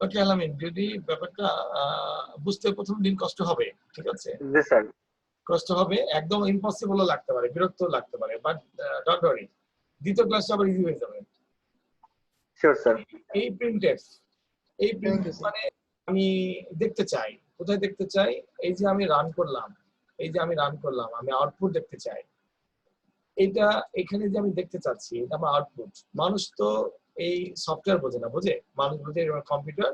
ওকে আলামিন, যদি ব্যাপারটা বুঝতে প্রথম দিন কষ্ট হবে, ঠিক আছে, জি স্যার। কষ্ট হবে, একদম ইম্পসিবলও লাগতে পারে, বিরক্ত লাগতে পারে, বাট ডোন্ট ওয়ারি, দ্বিতীয় ক্লাসটা আবার ইজি হয়ে যাবে। Sure sir. এই প্রিন্টএফ মানে আমি দেখতে চাই, কোথায় দেখতে চাই? এই যে আমি রান করলাম, আমি আউটপুট দেখতে চাই। এটা এখানে যে আমি দেখতে চাচ্ছি, এটা আমার আউটপুট। মানুষ তো এই সফটওয়্যার বোঝে না, বোঝে? মানুষ বোঝে কম্পিউটার,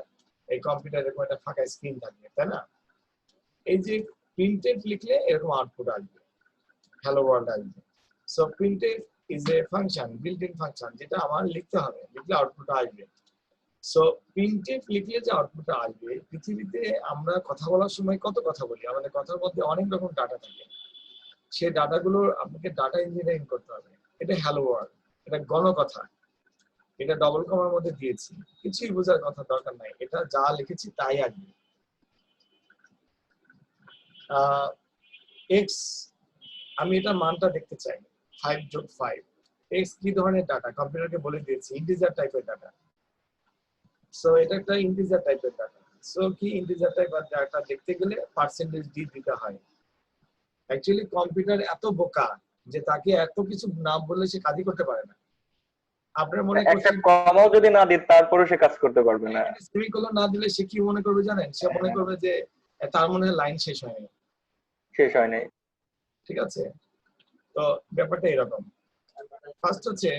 এই কম্পিউটার এরকম একটা ফাঁকা স্ক্রিন থাকবে, তাই না? এই যে প্রিন্টএফ লিখলে এরকম আউটপুট আসবে, হ্যালো ওয়ার্ল্ড আসবে। So printf is a function, built in function, যেটা আমার লিখতে হবে, লিখলে আউটপুট আসবে। সো প্রিন্টএফ লিখলে যে আউটপুটটা আসবে, পৃথিবীতে আমরা কথা বলার সময় কত কথা বলি, আমাদের কথার মধ্যে অনেক রকম ডাটা থাকে। সেই ডাটাগুলোর আপনাকে ডাটা ইঞ্জিনিয়ারিং করতে হবে। এটা হ্যালো ওয়ার্ল্ড, এটা গণকথা, এটা ডবল কমার মধ্যে দিয়েছি, কিছুই বোঝার কথা দরকার নাই, এটা যা লিখেছি তাই আসবে। এক্স, আমি এটা মানটা দেখতে চাই, 5 যোগ 5 x কি ধরনের ডাটা কম্পিউটারকে বলে দিয়েছি ইন্টিজার টাইপের ডাটা সো এটা একটা ইন্টিজার টাইপের ডাটা সো কি ইন্টিজার টাইপের ডাটা দেখতে গেলে পার্সেন্টেজ দিতে হয় অ্যাকচুয়ালি কম্পিউটার এত বোকা যে তাকে এত কিছু নাম বললে সে কাজই করতে পারে না আপনার মনে একটা কমাও যদি না দিই তারপরে সে কাজ করতে পারবে না সেমিকোলন না দিলে সে কি মনে করবে জানেন সে মনে করবে যে তার মনে হয় লাইন শেষ হয়নি ঠিক আছে তো ব্যাপারটা এরকম ফার্স্ট হচ্ছে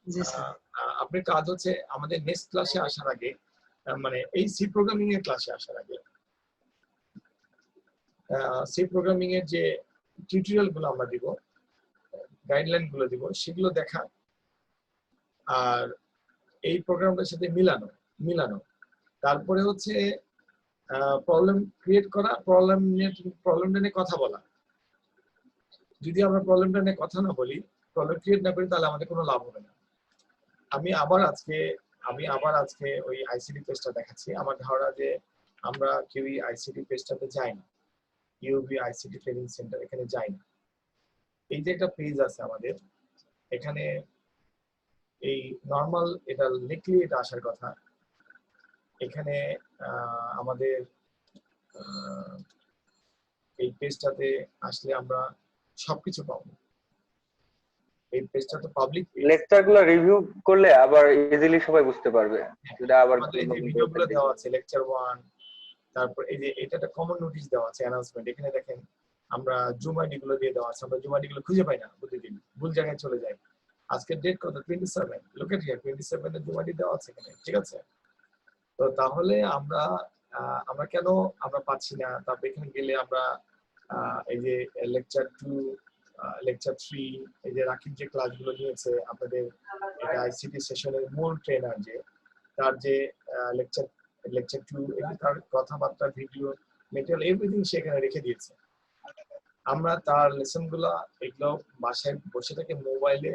জি স্যার আপনার কাজ হচ্ছে আমাদের নেক্সট ক্লাসে আসার আগে মানে এই সি প্রোগ্রামিং এর ক্লাসে আসার আগে সি প্রোগ্রামিং এর যে টিউটোরিয়াল গুলো আমরা দিব গাইডলাইন গুলো দিব সেগুলো দেখা আর এই প্রোগ্রামটার সাথে মিলানো তারপরে হচ্ছে প্রবলেম ক্রিয়েট করা প্রবলেমটা নিয়ে কথা বলা যদি আমরা প্রবলেমটা নিয়ে কথা না বলি প্রবলেম ক্রিয়েট না করি তাহলে আমাদের কোনো লাভ হবে না আমি আবার আজকে ওই আইসিডি পেজটা দেখাচ্ছি আমার ধারণা যে আমরা কেউই আইসিডি পেজটাতে যাই না ইউবি আইসিডি ট্রেনিং সেন্টার এখানে যাই না এই যে একটা পেজ আছে আমাদের এখানে এই নরমাল এটা লিখলে এটা আসার কথা এখানে আমাদের এই পেজটাতে আসলে আমরা সবকিছু পাবো এই পেজটা তো পাবলিক লেকচারগুলো রিভিউ করলে আবার ইজিলি সবাই বুঝতে পারবে যদি আবার এই যে ভিডিওগুলো দেওয়া আছে লেকচার 1 তারপর এই যে এটা একটা কমন নোটিশ দেওয়া আছে অ্যানাউন্সমেন্ট এখানে দেখেন আমরা জুম আইডি গুলো দিয়ে দেওয়া আছে আমরা জুম আইডি গুলো খুঁজে পাই না প্রতিদিন ভুল জায়গায় চলে যাই আজকের ডেট কত 27 লুক এট হিয়ার 27 এর জুম আইডি দেওয়া আছে এখানে ঠিক আছে তো তাহলে আমরা কেন আমরা পাচ্ছি না তারপর এখানে গেলে আমরা এই যে লেকচার 2 লেকচার 3 এই যে রাকিব যে ক্লাসগুলো নিয়েছে আপনাদের এটা আইসিটি সেশনের মূল ট্রেনার যে তার যে লেকচার 2 এই তার কথাবার্তা ভিডিও মেটেরিয়াল এভরিথিং সেখানে রেখে দিয়েছে আমরা তার লেসনগুলো এগুলো বাসায় বসে থেকে মোবাইলে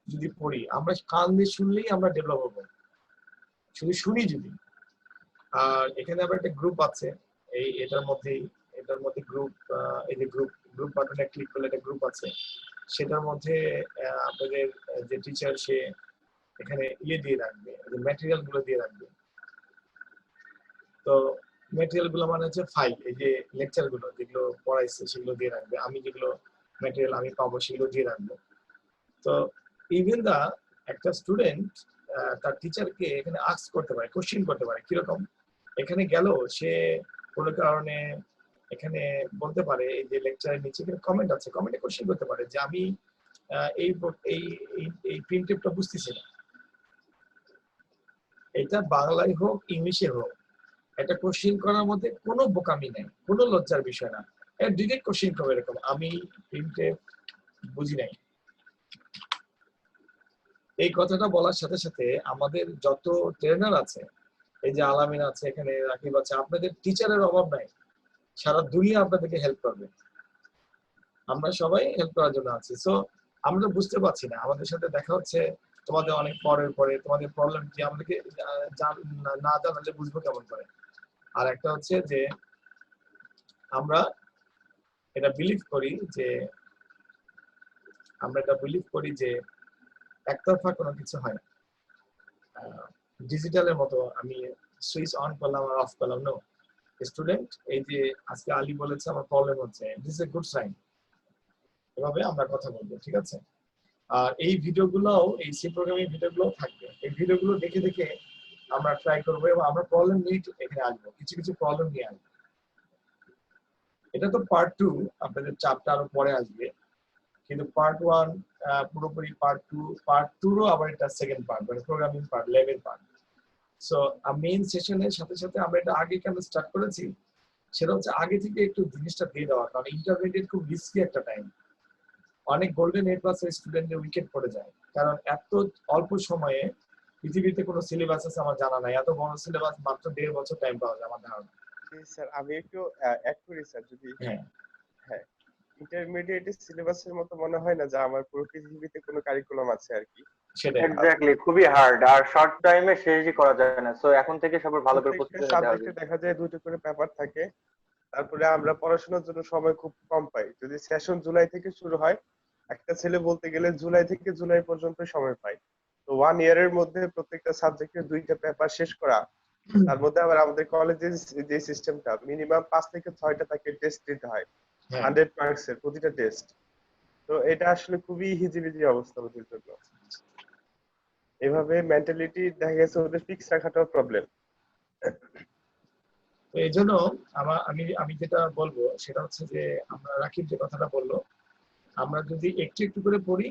যদি পড়ি আমরা কান দিয়ে শুনলেই আমরা ডেভেলপ হবো শুধু শুনি যদি আর এখানে আবার একটা গ্রুপ আছে এটার মধ্যে গ্রুপ এই যে গ্রুপ বাটনে ক্লিক করলে একটা গ্রুপ আছে সেটার মধ্যে আপনাদের যে টিচার সে এখানে দিয়ে রাখবে ম্যাটেরিয়াল গুলো দিয়ে রাখবে তো ম্যাটেরিয়াল গুলো মানে হচ্ছে ফাইল এই যে লেকচার গুলো যেগুলো পড়াইছে সেগুলো দিয়ে রাখবে আমি যেগুলো ম্যাটেরিয়াল আমি পাবো সেগুলো দিয়ে রাখবো তো ইভেন দা একটা স্টুডেন্ট তার টিচারকে এখানে আস্ক করতে পারে কোশ্চেন করতে পারে কিরকম এখানে গেল সে কোনো কারণে এখানে বলতে পারে এই যে লেকচারের নিচে কমেন্ট আছে কমেন্টে কোশ্চেন করতে পারে যে আমি এই এই প্রিন্টেপটা বুঝতেছি না এটা বাংলায় হোক ইংলিশে হোক এটা কোশ্চেন করার মধ্যে কোনো বোকামি নেই কোনো লজ্জার বিষয় না এর ডিরেক্ট কোশ্চেন করবে এরকম আমি প্রিন্টেপ বুঝি নাই এই কথাটা বলার সাথে সাথে আমাদের যত ট্রেনার আছে এই যে আলামিন আছে এখানে রাকিব আছে আপনাদের টিচারের অভাব নাই সারা দুনিয়া আপনাদেরকে হেল্প করবে আমরা সবাই হেল্প করার জন্য আছি সো আমরা বুঝতে পারছি না আমাদের সাথে দেখা হচ্ছে তোমাদের অনেক পরে তোমাদের প্রবলেম কি আমাদেরকে না জানালে বুঝবো কেমন করে আর একটা হচ্ছে যে আমরা এটা বিলিভ করি যে একতরফা কোনো কিছু হয় না ডিজিটালের মতো আমি সুইচ অন করলাম আর অফ করলাম নো স্টুডেন্ট এই যে আজকে আলী বলেছে আমার প্রবলেম হচ্ছে this is a good sign এভাবে আমরা কথা বলবো ঠিক আছে আর এই ভিডিওগুলোও এই সি প্রোগ্রামিং ভিডিওগুলো থাকবে এই ভিডিওগুলো দেখে দেখে আমরা ট্রাই করবো এবং আমরা প্রবলেম নিয়ে এখানে আসবো কিছু প্রবলেম নিয়ে আসবো এটা তো পার্ট 2 আপনাদের চাপটা আরো পরে আসবে কিন্তু পার্ট 1 পুরোপুরি পার্ট 2 আবার এটা সেকেন্ড পার্ট মানে programming part level part so main সেশনের সাথে সাথে আমরা এটা আগে কেন স্টার্ট করেছি সেটা হচ্ছে আগে থেকে একটু জিনিসটা দিয়ে দেওয়া কারণ ইন্টারমিডিয়েট খুব রিস্কি একটা টাইম অনেক গোল্ডেন এ প্লাস স্টুডেন্টদের উইকেট পড়ে যায় কারণ এত অল্প সময়ে পৃথিবীতে কোনো সিলেবাস আছে আমার জানা নাই এত বড় সিলেবাস মাত্র 1.5 বছর টাইম পাওয়া যায় আমার ধারণা স্যার আমি একটু অ্যাড করি স্যার যদি হ্যাঁ ইন্টারমিডিয়েটের সিলেবাসের মতো মনে হয় না যে আমার পুরো পৃথিবীতে কোনো কারিকুলাম আছে আর কি সেটাই এক্স্যাক্টলি খুবই হার্ড আর শর্ট টাইমে শেষই করা যায় না সো এখন থেকে সবার ভালো করে প্রস্তুতি নিতে হবে সাবজেক্টে দেখা যায় দুটো করে পেপার থাকে তারপরে আমরা পড়াশোনার জন্য সময় খুব কম পাই যদি সেশন জুলাই থেকে শুরু হয় একটা ছেলে বলতে গেলে জুলাই থেকে জুলাই পর্যন্ত সময় পায়। তো 1 ইয়ারের মধ্যে প্রত্যেকটা সাবজেক্টের 2টা পেপার শেষ করা, তার মধ্যে আবার আমাদের কলেজের যে সিস্টেমটা মিনিমাম 5 থেকে 6টা তাকে টেস্ট দিতে হয়, হ্যাঁ 100 মার্কসের প্রতিটা টেস্ট। তো এটা আসলে খুবই হিজিবিজি অবস্থা ওদের জন্য। এভাবে মেন্টালিটি দেখা গেছে ওদের ফিক্স রাখাটাও প্রবলেম। তো এই জন্য আমি আমি যেটা বলবো সেটা হচ্ছে যে আমরা রাকিব যে কথাটা বললো, আমরা যদি একটু একটু করে পড়ি,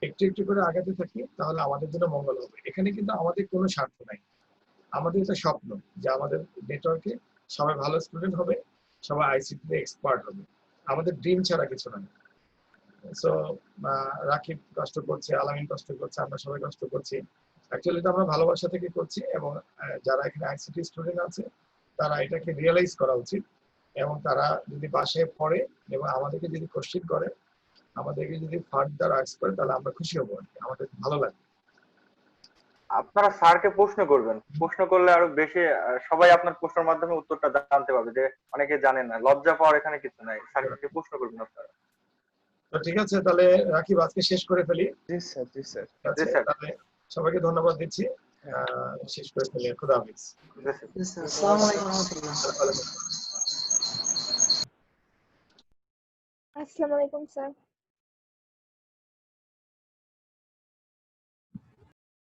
একটু একটু করে আগাতে থাকি, তাহলে আমাদের জন্য মঙ্গল হবে। এখানে কিন্তু আমাদের কোনো স্বার্থ নাই, আমাদের এটা স্বপ্ন যে আমাদের নেটওয়ার্কে সবাই ভালো স্টুডেন্ট হবে, সবাই আইসিটি তে এক্সপার্ট হবে। আমাদের ড্রিম ছাড়া কিছু নাই। সো রাকিব কষ্ট করছে, আলামিন কষ্ট করছে, আমরা সবাই কষ্ট করছি। অ্যাকচুয়ালি এটা আমরা ভালোবাসা থেকে করছি, এবং যারা এখানে আইসিটি স্টুডেন্ট আছে তারা এটাকে রিয়েলাইজ করা উচিত, এবং তারা যদি বাসায় পড়ে এবং আমাদেরকে যদি কোশ্চেন করে, আমাদেরকে যদি ফার্দার আস্ক করে, তাহলে আমরা খুশি হবো, আমাদের ভালো লাগবে। আপনারা স্যারকে প্রশ্ন করবেন, প্রশ্ন করলে আরো বেশি সবাই আপনার প্রশ্নের মাধ্যমে উত্তরটা জানতে পারবে, যে অনেকে জানেন না। লজ্জা পাওয়ার এখানে কিছু নাই, স্যারকে প্রশ্ন করবেন আপনারা। তো ঠিক আছে, তাহলে রাকিব আজকে শেষ করে ফেলি। জি স্যার, জি স্যার। ঠিক আছে, তাহলে সবাইকে ধন্যবাদ দিচ্ছি, শেষ করে ফেলি। খুদা হাফেজ। জি স্যার। জি স্যার, আসসালামু আলাইকুম ওয়া রাহমাতুল্লাহ। আসসালামু আলাইকুম স্যার।